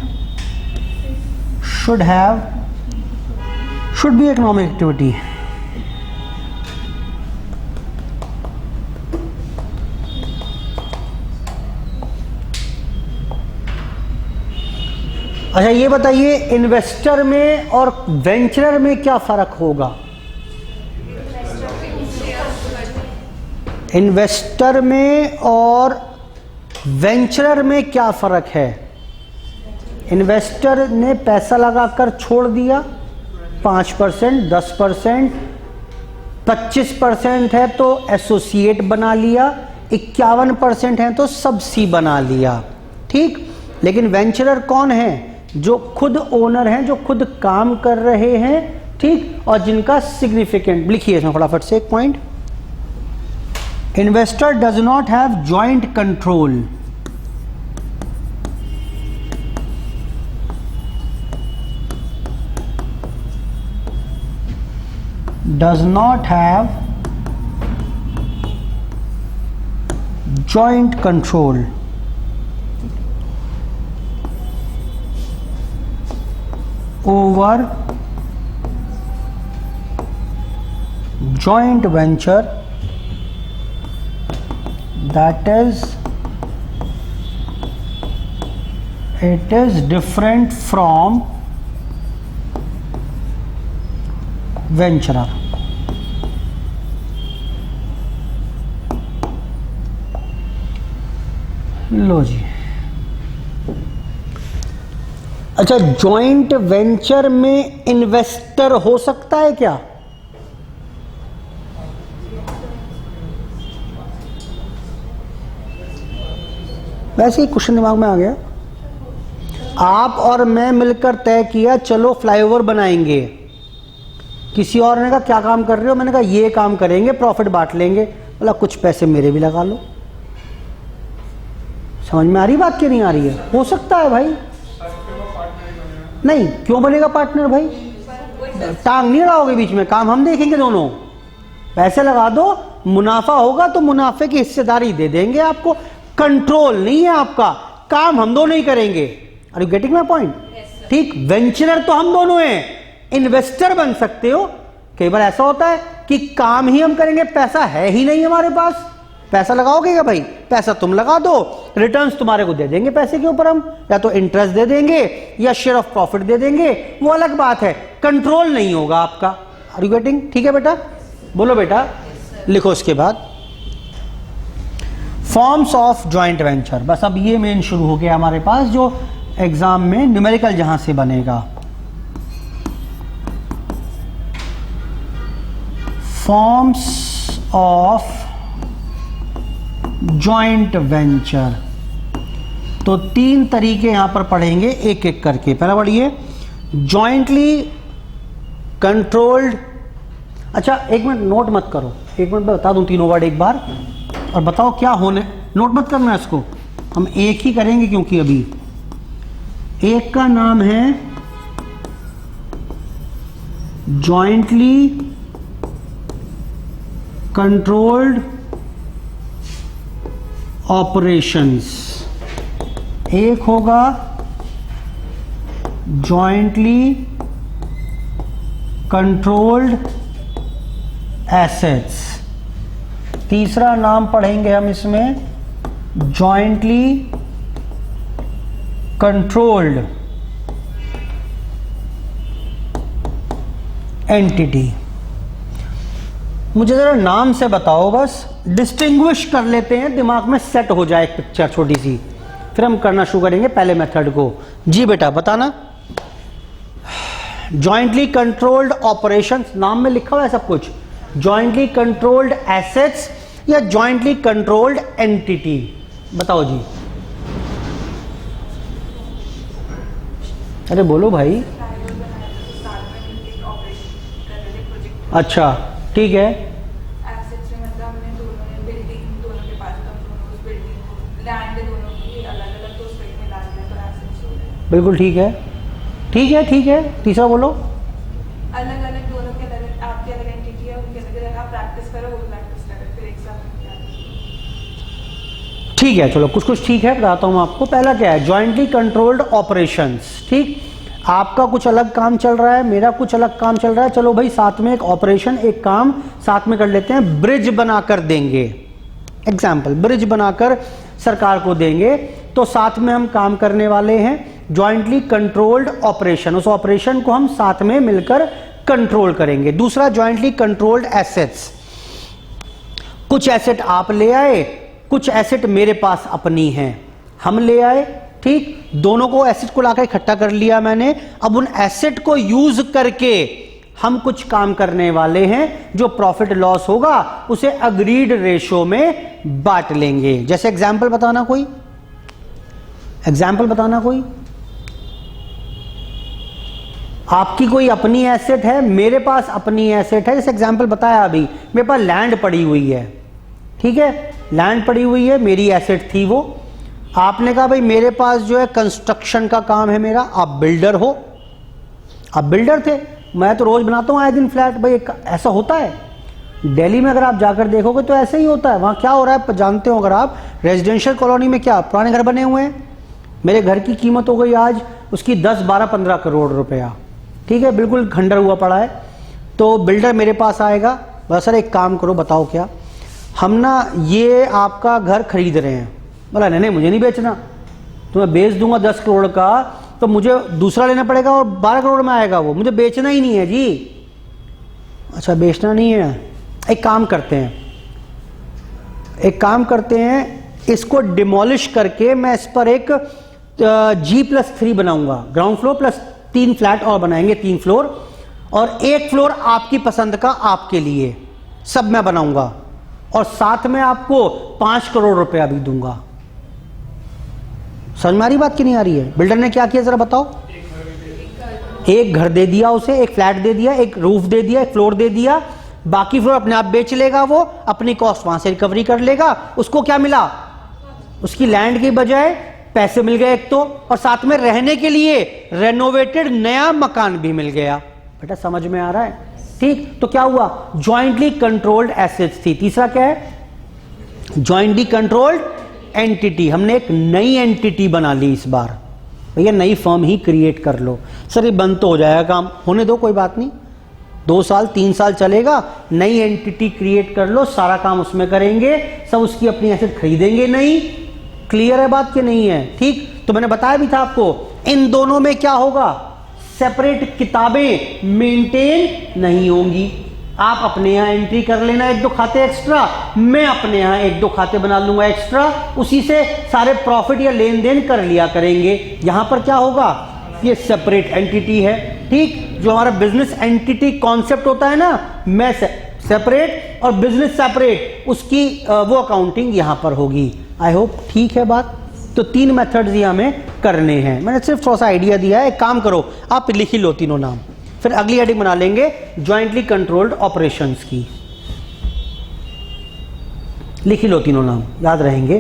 should be economic activity. अच्छा ये बताइए, इन्वेस्टर में और वेंचरर में क्या फर्क होगा? इन्वेस्टर में और वेंचरर में क्या फ़र्क है? इन्वेस्टर ने पैसा लगाकर छोड़ दिया, 5%, 10%, 25% है तो एसोसिएट बना लिया, 51% है तो सबसी बना लिया, ठीक। लेकिन वेंचरर कौन है? जो खुद ओनर हैं, जो खुद काम कर रहे हैं, ठीक, और जिनका सिग्निफिकेंट, लिखिए इसमें फटाफट से एक point, investor does not have joint control, does not have joint control over joint venture, that is, it is different from venturer. लो जी। अच्छा, जॉइंट वेंचर में इन्वेस्टर हो सकता है क्या? वैसे ही क्वेश्चन दिमाग में आ गया। आप और मैं मिलकर तय किया चलो फ्लाईओवर बनाएंगे, किसी और ने कहा क्या काम कर रहे हो, मैंने कहा ये काम करेंगे, प्रॉफिट बांट लेंगे, बोला कुछ पैसे मेरे भी लगा लो। समझ में आ रही बात कि नहीं आ रही है? हो सकता है भाई। नहीं, क्यों बनेगा पार्टनर भाई? टांग नहीं लगाओगे बीच में, काम हम देखेंगे दोनों। पैसे लगा दो, मुनाफा होगा तो मुनाफे की हिस्सेदारी दे देंगे आपको, कंट्रोल नहीं है आपका, काम हम दोनों ही करेंगे। Are you getting my point? ठीक, वेंचरर तो हम दोनों हैं, इन्वेस्टर बन सकते हो। कई बार ऐसा होता है कि काम ही हम करेंगे, पैसा है ही नहीं हमारे पास, पैसा लगाओगे क्या भाई? पैसा तुम लगा दो, रिटर्न्स तुम्हारे को दे देंगे पैसे के ऊपर हम, या तो इंटरेस्ट दे देंगे या शेयर ऑफ प्रॉफिट दे देंगे, वो अलग बात है, कंट्रोल नहीं होगा आपका। Are you getting? ठीक है बेटा, बोलो बेटा, लिखो इसके बाद फॉर्म्स ऑफ जॉइंट वेंचर। बस अब ये मेन शुरू हो गया हमारे पास, जो एग्जाम में न्यूमेरिकल जहां से बनेगा। फॉर्म्स ऑफ जॉइंट वेंचर, तो तीन तरीके यहां पर पढ़ेंगे एक एक करके। पहला पढ़िए, जॉइंटली कंट्रोल्ड अच्छा एक मिनट नोट मत करो, एक मिनट बता दूं तीनों वर्ड एक बार और बताओ क्या होने, नोट मत करना इसको, हम एक ही करेंगे क्योंकि अभी एक का नाम है जॉइंटली कंट्रोल्ड ऑपरेशंस, एक होगा जॉइंटली कंट्रोल्ड एसेट्स, तीसरा नाम पढ़ेंगे हम इसमें जॉइंटली कंट्रोल्ड एंटिटी। मुझे जरा नाम से बताओ, बस डिस्टिंग्विश कर लेते हैं, दिमाग में सेट हो जाए एक पिक्चर छोटी सी, फिर हम करना शुरू करेंगे पहले मेथड को। जी बेटा बताना। जॉइंटली कंट्रोल्ड ऑपरेशंस, नाम में लिखा हुआ है सब कुछ, जॉइंटली कंट्रोल्ड एसेट्स या जॉइंटली कंट्रोल्ड एंटिटी, बताओ जी। अरे बोलो भाई। अच्छा ठीक है, बिल्कुल ठीक है, ठीक है ठीक है। तीसरा बोलो। अलग अलग दोनों के अलग, आपकी अलग एंटिटी है, उनके अलग अलग, आप प्रैक्टिस करो, वो प्रैक्टिस करो, फिर एक साथ। ठीक है चलो कुछ कुछ ठीक है, बताता हूं आपको। पहला क्या है, जॉइंटली कंट्रोल्ड ऑपरेशंस। ठीक, आपका कुछ अलग काम चल रहा है, मेरा कुछ अलग काम चल रहा है, चलो भाई साथ में एक ऑपरेशन, एक काम साथ में कर लेते हैं। ब्रिज बनाकर देंगे, एग्जाम्पल ब्रिज बनाकर सरकार को देंगे, तो साथ में हम काम करने वाले हैं जॉइंटली कंट्रोल्ड ऑपरेशन, उस ऑपरेशन को हम साथ में मिलकर कंट्रोल करेंगे। दूसरा जॉइंटली कंट्रोल्ड एसेट्स, कुछ एसेट आप ले आए, कुछ एसेट मेरे पास अपनी हैं, हम ले आए, ठीक, दोनों को एसेट को लाकर इकट्ठा कर लिया मैंने। अब उन एसेट को यूज करके हम कुछ काम करने वाले हैं, जो प्रॉफिट लॉस होगा उसे अग्रीड रेशो में बांट लेंगे। जैसे एग्जाम्पल बताना कोई, एग्जाम्पल बताना कोई। आपकी कोई अपनी एसेट है, मेरे पास अपनी एसेट है, जैसे एग्जाम्पल बताया अभी, मेरे पास लैंड पड़ी हुई है, ठीक है, लैंड पड़ी हुई है, मेरी एसेट थी वो। आपने कहा भाई मेरे पास जो है कंस्ट्रक्शन का काम है मेरा, आप बिल्डर हो, आप बिल्डर थे, मैं तो रोज बनाता हूं आए दिन फ्लैट, भाई ऐसा होता है दिल्ली में, अगर आप जाकर देखोगे तो ऐसे ही होता है। वहां क्या हो रहा है जानते हो, अगर आप रेजिडेंशियल कॉलोनी में क्या पुराने घर बने हुए हैं, मेरे घर की कीमत हो गई आज उसकी 10, 12, 15 करोड़ रुपया, ठीक है, बिल्कुल खंडर हुआ पड़ा है। तो बिल्डर मेरे पास आएगा, बस सर एक काम करो, बताओ क्या, हम ना ये आपका घर खरीद रहे हैं। बोला नहीं नहीं मुझे नहीं बेचना, तो मैं बेच दूंगा 10 करोड़ का, तो मुझे दूसरा लेना पड़ेगा और 12 करोड़ में आएगा वो, मुझे बेचना ही नहीं है जी। अच्छा बेचना नहीं है, एक काम करते हैं, एक काम करते हैं, इसको डिमोलिश करके मैं इस पर एक G+3 बनाऊंगा, ग्राउंड फ्लोर प्लस 3 फ्लैट और बनाएंगे, 3 फ्लोर, और 1 फ्लोर आपकी पसंद का आपके लिए, सब मैं बनाऊंगा, और साथ में आपको 5 करोड़ रुपया भी दूंगा। समझ में आ रही बात कि नहीं आ रही है? बिल्डर ने क्या किया जरा बताओ, एक घर दे दिया उसे, एक फ्लैट दे दिया, एक रूफ दे दिया, एक फ्लोर दे दिया, बाकी फ्लोर अपने आप बेच लेगा, वो अपनी कॉस्ट वहां से रिकवरी कर लेगा। उसको क्या मिला, उसकी लैंड की बजाय पैसे मिल गए एक तो, और साथ में रहने के लिए रेनोवेटेड नया मकान भी मिल गया। बेटा समझ में आ रहा है? ठीक, तो क्या हुआ, जॉइंटली कंट्रोल्ड एसेट्स थी। तीसरा क्या है, जॉइंटली कंट्रोल्ड एंटिटी, हमने एक नई एंटिटी बना ली इस बार, भैया नई फर्म ही क्रिएट कर लो। सर ये बंद तो हो जाएगा काम, होने दो कोई बात नहीं, 2 साल 3 साल चलेगा, नई एंटिटी क्रिएट कर लो, सारा काम उसमें करेंगे, सब उसकी अपनी एसेट खरीदेंगे नहीं। क्लियर है बात कि नहीं है? ठीक, तो मैंने बताया भी था आपको, इन दोनों में क्या होगा, सेपरेट किताबें मेंटेन नहीं होंगी। आप अपने यहां एंट्री कर लेना 1-2 खाते एक्स्ट्रा, मैं अपने यहां 1-2 खाते बना लूंगा एक्स्ट्रा, उसी से सारे प्रॉफिट या लेन देन कर लिया करेंगे। यहां पर क्या होगा, ये सेपरेट एंटिटी है। ठीक, जो हमारा बिजनेस एंटिटी कॉन्सेप्ट होता है ना, मैं सेपरेट और बिजनेस सेपरेट, उसकी वो अकाउंटिंग यहां पर होगी। आई होप ठीक है बात। तो 3 मेथड्स ये हमें करने हैं, मैंने सिर्फ थोड़ा सा आइडिया दिया है। एक काम करो, आप लिख ही लो तीनों नाम, फिर अगली हेडिंग बना लेंगे जॉइंटली कंट्रोल्ड ऑपरेशंस की। लिख ही लो तीनों नाम, याद रहेंगे।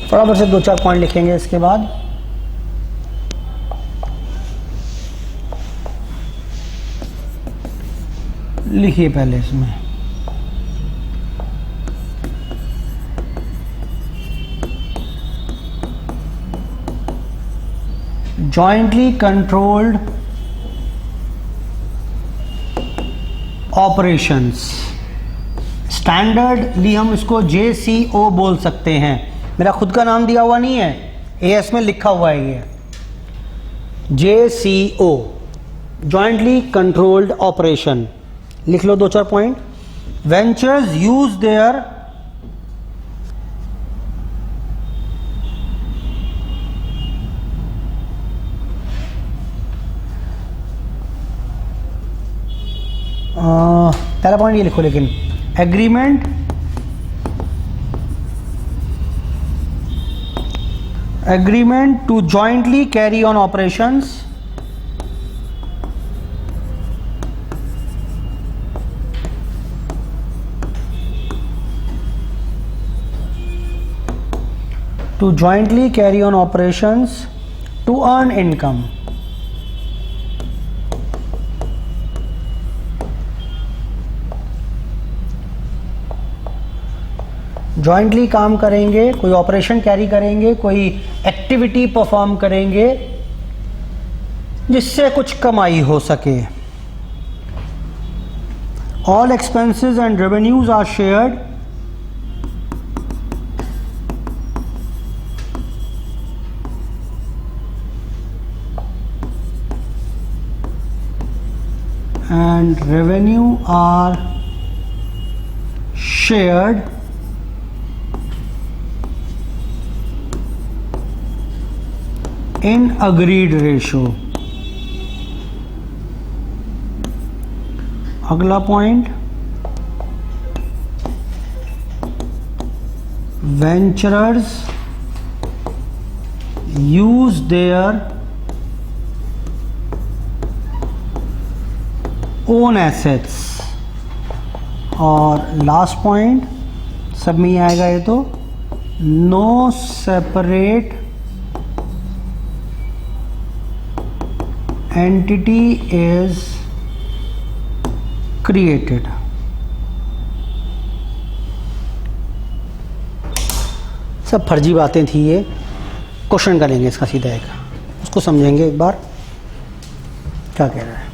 फटाफट से 2-4 पॉइंट लिखेंगे इसके बाद। लिखिए पहले इसमें जॉइंटली कंट्रोल्ड ऑपरेशंस, स्टैंडर्डली हम इसको JCO बोल सकते हैं। मेरा खुद का नाम दिया हुआ नहीं है, AS में लिखा हुआ है ये JCO, जॉइंटली कंट्रोल्ड ऑपरेशन। लिख लो 2-4 पॉइंट। वेंचर्स यूज देयर पहला पॉइंट ये लिखो, लेकिन agreement to jointly carry on operations to earn income। Jointly काम करेंगे, कोई ऑपरेशन कैरी करेंगे, कोई एक्टिविटी परफॉर्म करेंगे जिससे कुछ कमाई हो सके। All expenses and revenues are shared and revenue are shared in agreed ratio। अगला point, venturers use their own assets. और लास्ट पॉइंट सब में ही आएगा ये तो, no separate entity is created. सब फर्जी बातें थी ये, क्वेश्चन करेंगे इसका सीधा एक, उसको समझेंगे एक बार क्या कह रहा है।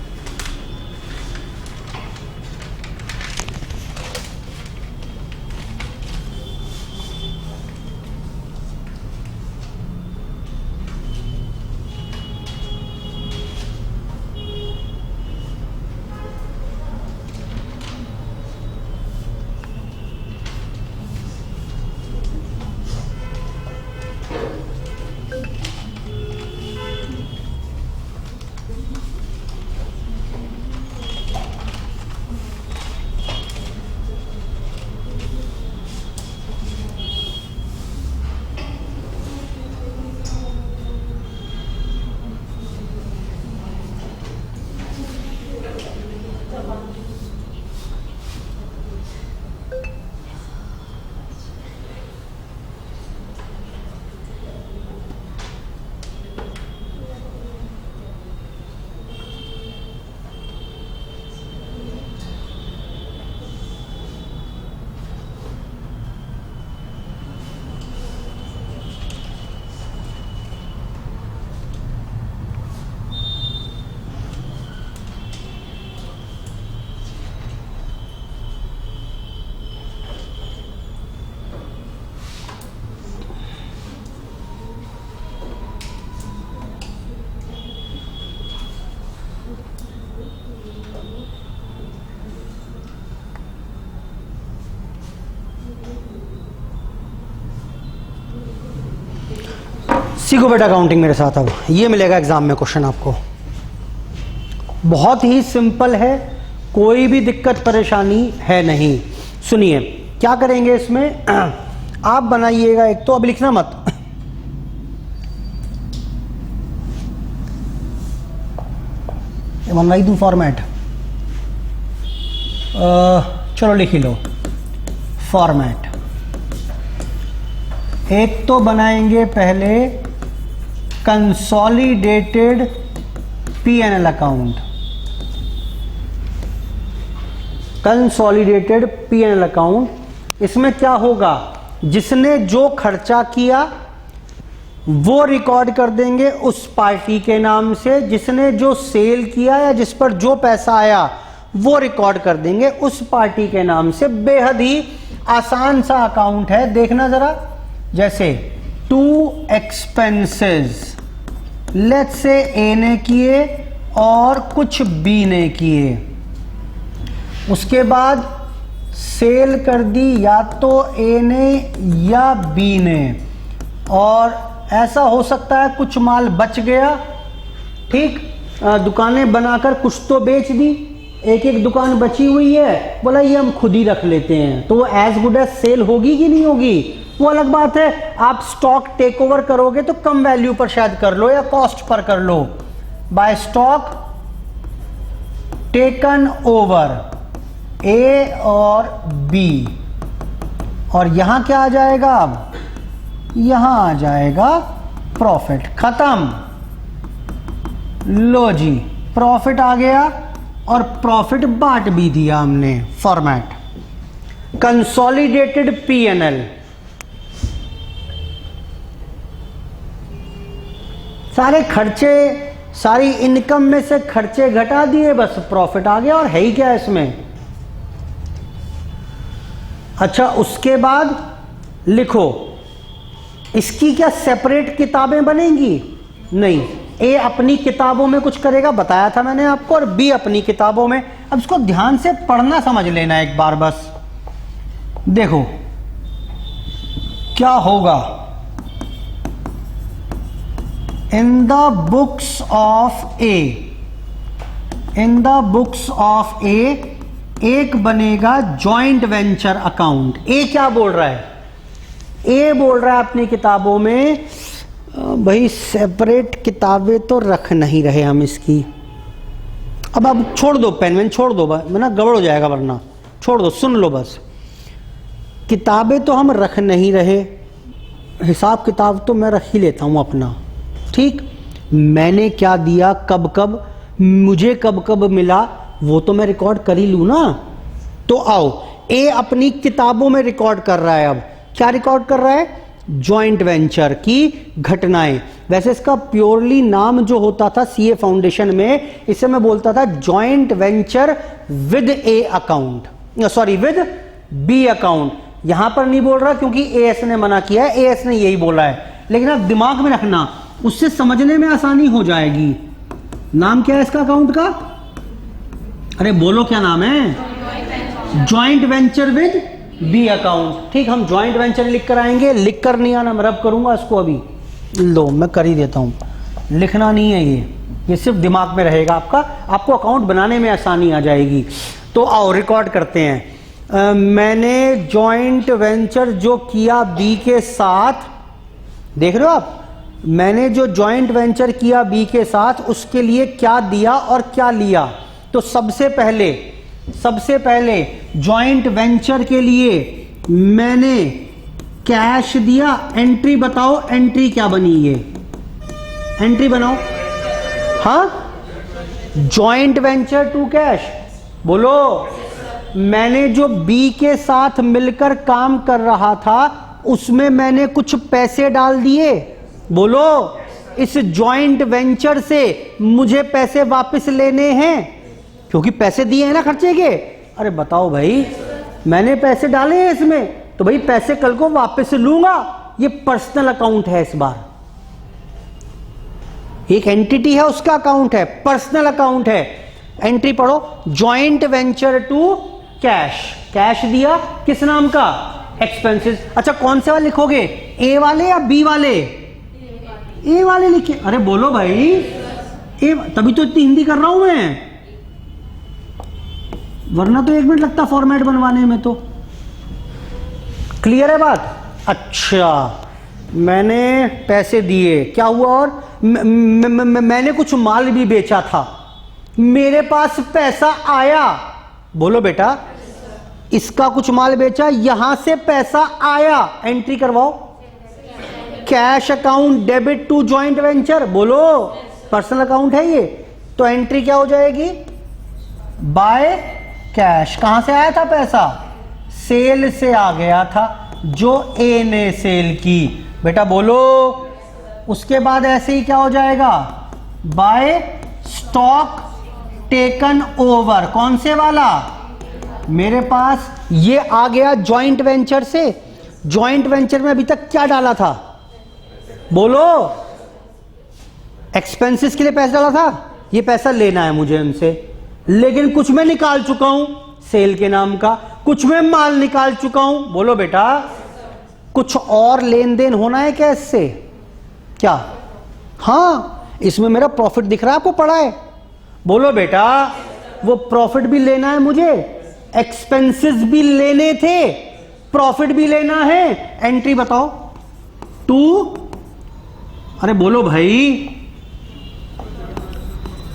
सीखो बेटा अकाउंटिंग मेरे साथ। अब ये मिलेगा एग्जाम में क्वेश्चन आपको, बहुत ही सिंपल है, कोई भी दिक्कत परेशानी है नहीं। सुनिए क्या करेंगे इसमें, आप बनाइएगा एक तो, अब लिखना मत, बनवाई दूं फॉर्मेट, चलो लिख ही लो फॉर्मेट। एक तो बनाएंगे पहले consolidated P&L account, consolidated P&L account. इसमें क्या होगा, जिसने जो खर्चा किया वो रिकॉर्ड कर देंगे उस पार्टी के नाम से, जिसने जो सेल किया या जिस पर जो पैसा आया वो रिकॉर्ड कर देंगे उस पार्टी के नाम से। बेहद ही आसान सा अकाउंट है, देखना जरा। जैसे टू एक्सपेंसेस, लेट्स से ए ने किए और कुछ बी ने किए, उसके बाद सेल कर दी या तो ए ने या बी ने, और ऐसा हो सकता है कुछ माल बच गया, ठीक, दुकानें बनाकर कुछ तो बेच दी, एक एक दुकान बची हुई है, बोला ये हम खुद ही रख लेते हैं, तो वो एज गुड एज सेल होगी कि नहीं होगी, वो अलग बात है। आप स्टॉक टेक ओवर करोगे तो कम वैल्यू पर शायद कर लो या कॉस्ट पर कर लो, बाय स्टॉक टेकन ओवर ए और बी, और यहां क्या आ जाएगा, अब यहां आ जाएगा प्रॉफिट, खत्म। लो जी प्रॉफिट आ गया और प्रॉफिट बांट भी दिया हमने। फॉर्मेट कंसोलिडेटेड P&L, सारे खर्चे, सारी इनकम में से खर्चे घटा दिए, बस प्रॉफिट आ गया, और है ही क्या इसमें। अच्छा उसके बाद लिखो, इसकी क्या सेपरेट किताबें बनेंगी, नहीं, ए अपनी किताबों में कुछ करेगा, बताया था मैंने आपको, और बी अपनी किताबों में। अब इसको ध्यान से पढ़ना समझ लेना एक बार बस। देखो क्या होगा, in the books of A, in the books of A एक बनेगा जॉइंट वेंचर अकाउंट। ए क्या बोल रहा है, ए बोल रहा है अपनी किताबों में, भाई सेपरेट किताबें तो रख नहीं रहे हम इसकी, अब छोड़ दो, पेन वेन छोड़ दो, वरना गड़बड़ हो जाएगा, वरना छोड़ दो, सुन लो बस। किताबें तो हम रख नहीं रहे, हिसाब किताब तो मैं रख ही लेता हूं अपना, ठीक। मैंने क्या दिया, कब कब, मुझे कब कब मिला, वो तो मैं रिकॉर्ड कर ही लूं ना। तो आओ, ए अपनी किताबों में रिकॉर्ड कर रहा है। अब क्या रिकॉर्ड कर रहा है, जॉइंट वेंचर की घटनाएं। वैसे इसका प्योरली नाम जो होता था सीए फाउंडेशन में, इसे मैं बोलता था joint venture with A account, sorry with B account. यहां पर नहीं बोल रहा क्योंकि एएस ने मना किया है, एएस ने यही बोला है, लेकिन आप दिमाग में रखना, उससे समझने में आसानी हो जाएगी। नाम क्या है इसका अकाउंट का, अरे बोलो क्या नाम है, joint venture with B account, ठीक। हम जॉइंट वेंचर लिख कर आएंगे, लिख कर नहीं आना, मैं रब करूंगा इसको, अभी लो मैं कर ही देता हूं, लिखना नहीं है ये सिर्फ दिमाग में रहेगा आपका, आपको अकाउंट बनाने में आसानी आ जाएगी। तो आओ रिकॉर्ड करते हैं। मैंने जॉइंट वेंचर जो किया बी के साथ, देख रहे हो आप, मैंने जो जॉइंट वेंचर किया बी के साथ, उसके लिए क्या दिया और क्या लिया। तो सबसे पहले जॉइंट वेंचर के लिए मैंने कैश दिया। एंट्री बताओ, एंट्री क्या बनी, ये एंट्री बनाओ। हाँ, जॉइंट वेंचर टू कैश, बोलो। मैंने जो बी के साथ मिलकर काम कर रहा था उसमें मैंने कुछ पैसे डाल दिए, बोलो। इस जॉइंट वेंचर से मुझे पैसे वापस लेने हैं क्योंकि पैसे दिए हैं ना खर्चे के। अरे बताओ भाई, मैंने पैसे डाले हैं इसमें, तो भाई पैसे कल को वापस लूंगा। ये पर्सनल अकाउंट है, इस बार एक एंटिटी है उसका अकाउंट है, पर्सनल अकाउंट है। एंट्री पढ़ो, joint venture to cash, cash दिया किस नाम का, एक्सपेंसेस। अच्छा कौन से वाले लिखोगे, ए वाले या बी वाले, ए वाले लिखे, अरे बोलो भाई, ए, तभी तो इतनी हिंदी कर रहा हूं मैं, वरना तो 1 मिनट लगता फॉर्मेट बनवाने में। तो क्लियर है बात? अच्छा, मैंने पैसे दिए, क्या हुआ? और मैंने कुछ माल भी बेचा था, मेरे पास पैसा आया। बोलो बेटा, इसका कुछ माल बेचा, यहां से पैसा आया, एंट्री करवाओ। Cash account debit to joint venture, बोलो पर्सनल अकाउंट है ये, तो एंट्री क्या हो जाएगी? By cash. कहां से आया था पैसा? सेल से आ गया था, जो ए ने सेल की। बेटा बोलो, उसके बाद ऐसे ही क्या हो जाएगा? By stock taken over. कौन से वाला? मेरे पास ये आ गया जॉइंट वेंचर से। जॉइंट वेंचर में अभी तक क्या डाला था? बोलो, एक्सपेंसेस के लिए पैसा डाला था, ये पैसा लेना है मुझे उनसे, लेकिन कुछ मैं निकाल चुका हूं सेल के नाम का, कुछ मैं माल निकाल चुका हूं। बोलो बेटा, कुछ और लेन देन होना है क्या इससे? क्या? हाँ, इसमें मेरा प्रॉफिट दिख रहा है, आपको पड़ा है। बोलो बेटा, वो प्रॉफिट भी लेना है मुझे, एक्सपेंसेस भी लेने थे, प्रॉफिट भी लेना है। एंट्री बताओ। टू, अरे बोलो भाई,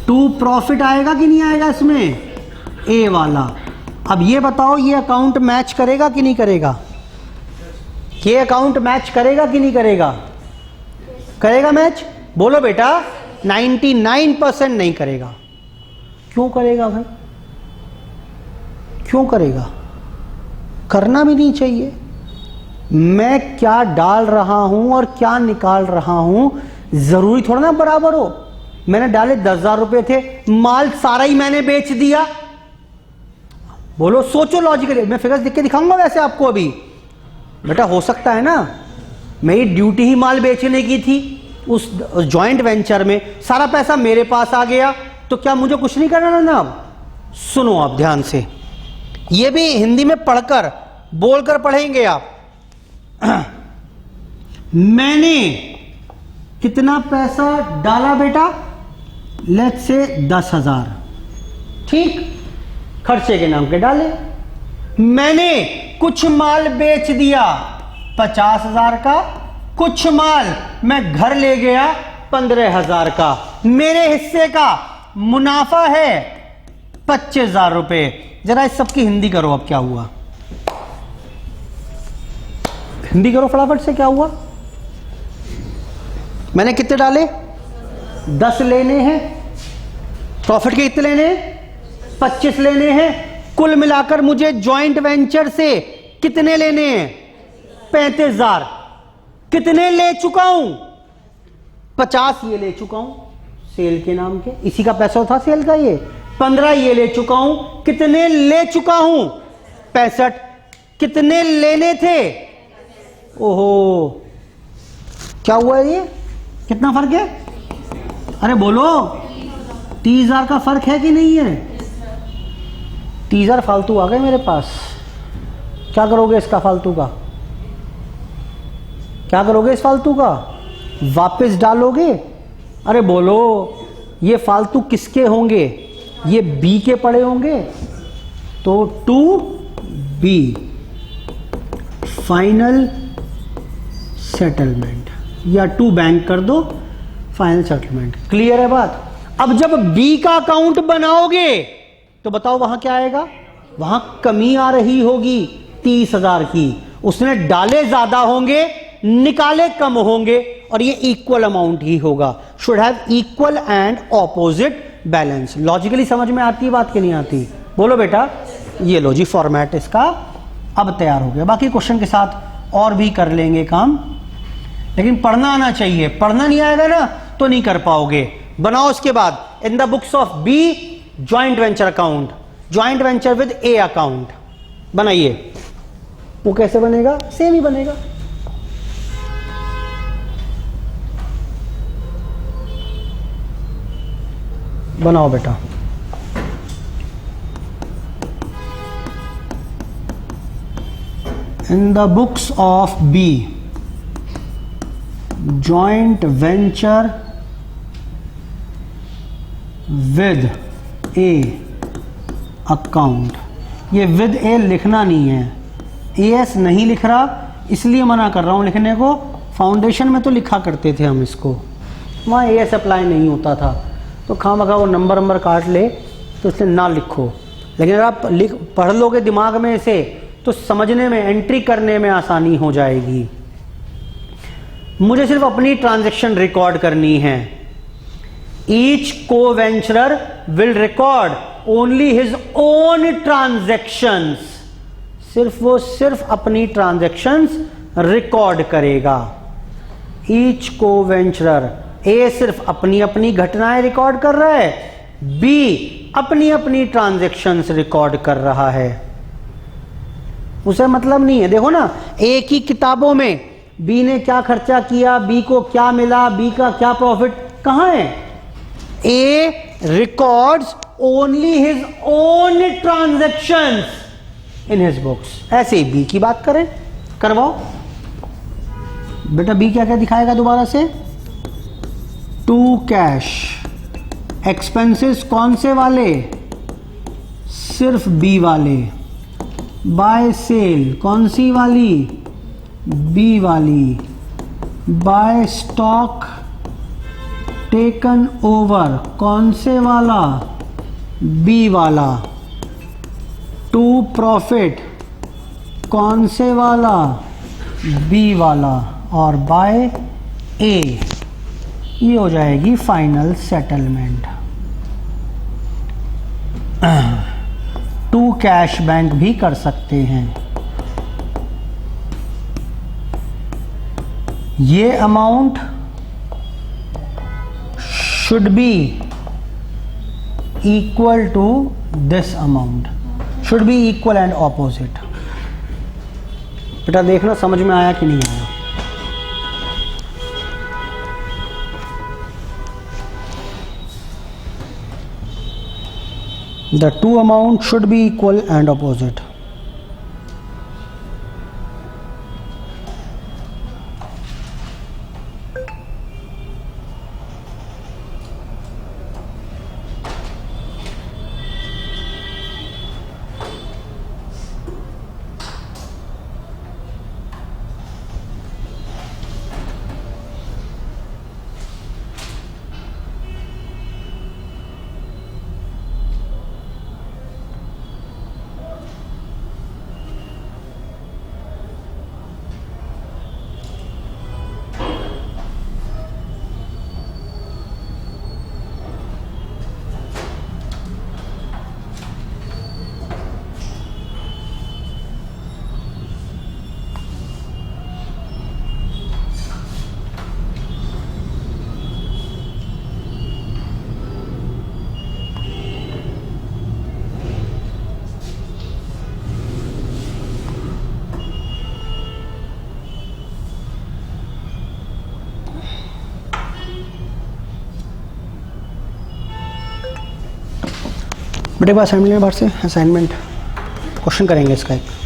टू प्रॉफिट आएगा कि नहीं आएगा इसमें? ए वाला। अब ये बताओ, ये अकाउंट मैच करेगा कि नहीं करेगा? ये अकाउंट मैच करेगा कि नहीं करेगा? करेगा मैच? बोलो बेटा, 99% नहीं करेगा। क्यों करेगा भाई? क्यों करेगा? करना भी नहीं चाहिए। मैं क्या डाल रहा हूं और क्या निकाल रहा हूं जरूरी थोड़ा ना बराबर हो। मैंने डाले 10,000 रुपए थे, माल सारा ही मैंने बेच दिया। बोलो, सोचो लॉजिकली। मैं फिगर्स लिख के दिखाऊंगा वैसे आपको अभी। बेटा हो सकता है ना, मेरी ड्यूटी ही माल बेचने की थी, उस जॉइंट वेंचर में सारा पैसा मेरे पास आ गया, तो क्या मुझे कुछ नहीं करना ना? सुनो आप ध्यान से, ये भी हिंदी में पढ़कर बोलकर पढ़ेंगे आप। मैंने कितना पैसा डाला बेटा? लेट्स से 10,000, ठीक, खर्चे के नाम के डाले। मैंने कुछ माल बेच दिया 50,000 का, कुछ माल मैं घर ले गया 15,000 का। मेरे हिस्से का मुनाफा है 25,000 रुपए। जरा इस सबकी हिंदी करो। अब क्या हुआ? हिंदी करो फटाफट से। क्या हुआ? मैंने कितने डाले? 10 लेने हैं। प्रॉफिट के कितने लेने हैं? 25 लेने हैं। कुल मिलाकर मुझे जॉइंट वेंचर से कितने लेने हैं? 35,000। कितने ले चुका हूं? 50 ये ले चुका हूं सेल के नाम के, इसी का पैसा था सेल का। ये 15 ये ले चुका हूं। कितने ले चुका हूं? 65। कितने लेने थे? ओहो, क्या हुआ ये? कितना फर्क है? अरे बोलो, 30,000 का फर्क है कि नहीं है? 30,000 फालतू आ गए मेरे पास। क्या करोगे इसका फालतू का? क्या करोगे इस फालतू का? वापस डालोगे? अरे बोलो, ये फालतू किसके होंगे? ये बी के पड़े होंगे। तो टू बी फाइनल सेटलमेंट, या टू बैंक कर दो फाइनल सेटलमेंट। क्लियर है बात? अब जब बी का अकाउंट बनाओगे तो बताओ वहां क्या आएगा? वहां कमी आ रही होगी 30,000 की। उसने डाले ज्यादा होंगे, निकाले कम होंगे, और ये इक्वल अमाउंट ही होगा। Should have equal and opposite balance. Logically समझ में आती है बात कि नहीं आती? बोलो बेटा। ये लो जी, फॉर्मेट इसका अब तैयार हो गया। बाकी क्वेश्चन के साथ और भी कर लेंगे काम, लेकिन पढ़ना आना चाहिए। पढ़ना नहीं आएगा ना तो नहीं कर पाओगे। बनाओ उसके बाद, in the books of B joint venture account, joint venture with A account बनाइए। वो कैसे बनेगा? सेम ही बनेगा। बनाओ बेटा। In the books of B joint venture with A account. ये विद ए लिखना नहीं है, एएस नहीं लिख रहा, इसलिए मना कर रहा हूँ लिखने को। फाउंडेशन में तो लिखा करते थे हम इसको, वहाँ एएस अप्लाई नहीं होता था, तो खामखा वो नंबर काट ले, तो इसलिए ना लिखो। लेकिन अगर आप पढ़ लोगे दिमाग में इसे, तो समझने में, एंट्री करने में आसानी हो जाएगी। मुझे सिर्फ अपनी ट्रांजैक्शन रिकॉर्ड करनी है। ईच को वेंचरर will record only his own transactions. सिर्फ अपनी ट्रांजैक्शंस रिकॉर्ड करेगा। ईच को वेंचरर, ए सिर्फ अपनी अपनी घटनाएं रिकॉर्ड कर रहा है, बी अपनी अपनी ट्रांजैक्शंस रिकॉर्ड कर रहा है। उसे मतलब नहीं है। देखो ना, ए की किताबों में बी ने क्या खर्चा किया, बी को क्या मिला, बी का क्या प्रॉफिट, कहां है? A records only his own transactions in his books. ऐसे ही बी की बात करें, करवाओ बेटा। बी क्या क्या दिखाएगा दोबारा से? टू कैश एक्सपेंसेस, कौन से वाले? सिर्फ बी वाले। बाय सेल, कौन सी वाली? बी वाली। बाय स्टॉक टेकन ओवर, कौन से वाला? बी वाला। टू प्रॉफिट, कौन से वाला? बी वाला। और बाय ए, ये हो जाएगी final settlement. To cash bank भी कर सकते हैं। ये amount should be equal to this amount, should be equal and opposite. बेटा देखना समझ में आया कि नहीं आया? The two amounts should be equal and opposite. बेटे पास असेंबली बाहर से असाइनमेंट क्वेश्चन करेंगे इसका एक।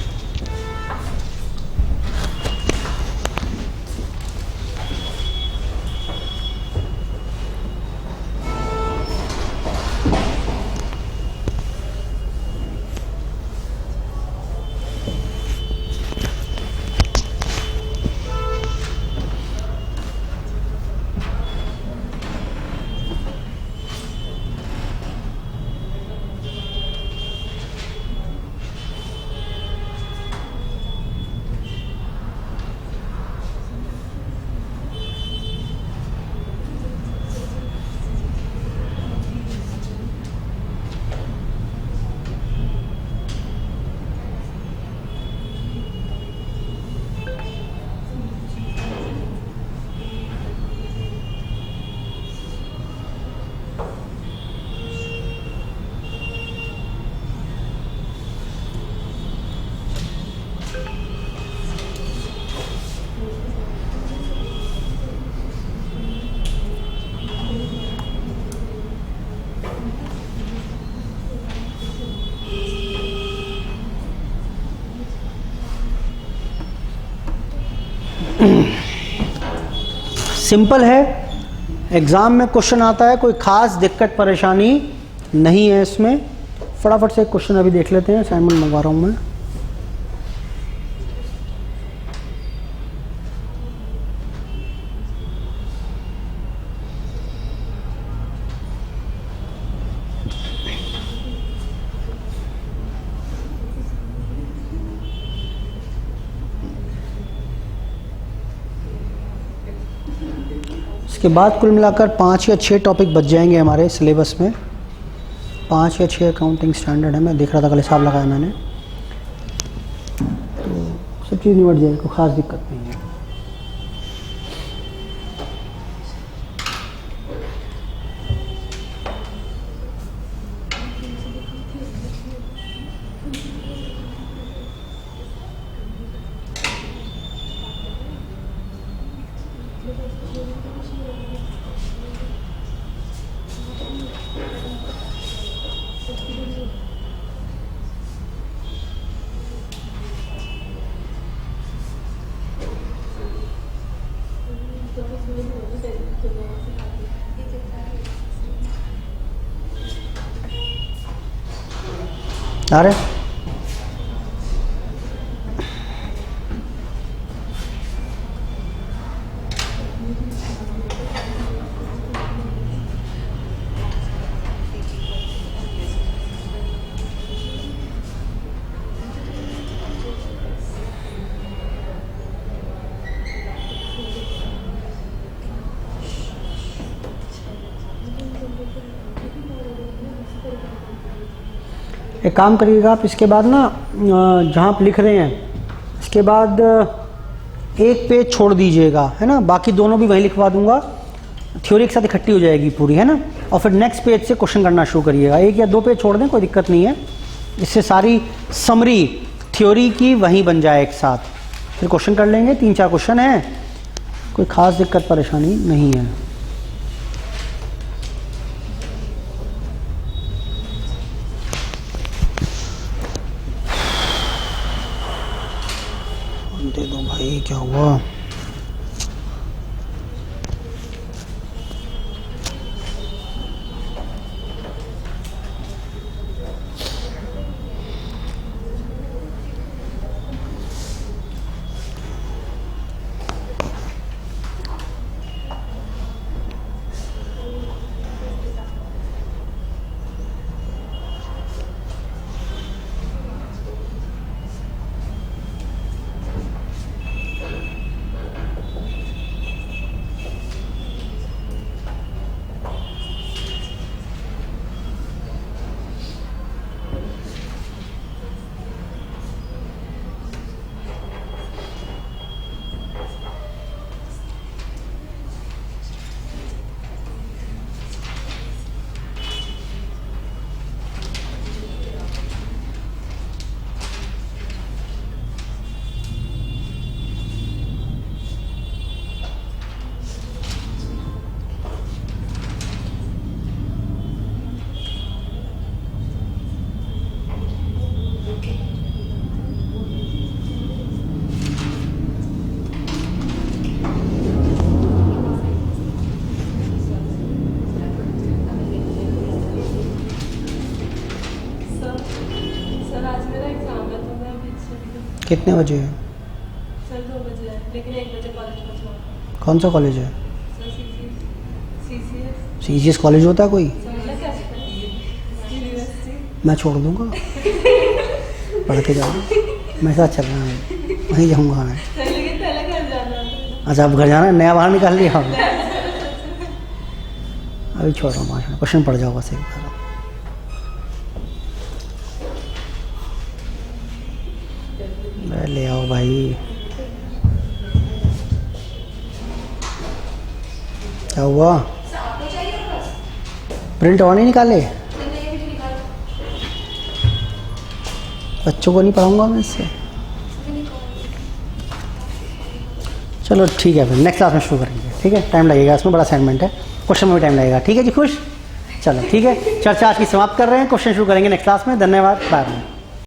सिंपल है, एग्ज़ाम में क्वेश्चन आता है, कोई ख़ास दिक्कत परेशानी नहीं है इसमें। फटाफट से क्वेश्चन अभी देख लेते हैं, असाइनमेंट मंगवा रहा हूँ मैं। इसके बाद कुल मिलाकर 5 या 6 टॉपिक बच जाएंगे हमारे सिलेबस में। 5 या 6 अकाउंटिंग स्टैंडर्ड है, मैं देख रहा था, कल हिसाब लगाया मैंने, तो सब चीज़ निपट जाएगी, कोई ख़ास दिक्कत नहीं है। अरे एक काम करिएगा आप, इसके बाद ना जहाँ आप लिख रहे हैं इसके बाद एक पेज छोड़ दीजिएगा, है ना, बाकी दोनों भी वहीं लिखवा दूंगा, थ्योरी के साथ इकट्ठी हो जाएगी पूरी, है ना। और फिर नेक्स्ट पेज से क्वेश्चन करना शुरू करिएगा, 1 या 2 पेज छोड़ दें, कोई दिक्कत नहीं है, इससे सारी समरी थ्योरी की वहीं बन जाए एक साथ, फिर क्वेश्चन कर लेंगे। 3-4 क्वेश्चन हैं, कोई ख़ास दिक्कत परेशानी नहीं है। दे दो भाई, क्या हुआ? कितने बजे है? सर 2 बजे है, लेकिन 1 बजे कॉलेज पहुंचना। कौन सा कॉलेज है? Sir CCS। CGS कॉलेज होता है कोई? समझ क्या यूनिवर्सिटी। मैं छोड़ दूंगा पढ़ के जाओ, मेरे साथ चलना है, वहीं जाऊँगा मैं। सर लेकिन पहले घर जाना। अच्छा, अब घर जाना है, नया बाहर निकाल लिया हम। अभी छोड़ रहा हूँ, क्वेश्चन पढ़ जाओ बस एक बार। ले आओ भाई, क्या हुआ? प्रिंट और नहीं निकाले? बच्चों को नहीं पढ़ाऊंगा मैं इससे। चलो ठीक है, फिर नेक्स्ट क्लास में शुरू करेंगे, ठीक है। टाइम लगेगा, इसमें बड़ा असाइनमेंट है, क्वेश्चन में भी टाइम लगेगा, ठीक है जी। खुश? चलो ठीक है, चर्चा आज की समाप्त कर रहे हैं, क्वेश्चन शुरू करेंगे नेक्स्ट क्लास में। धन्यवाद, बाय बाय।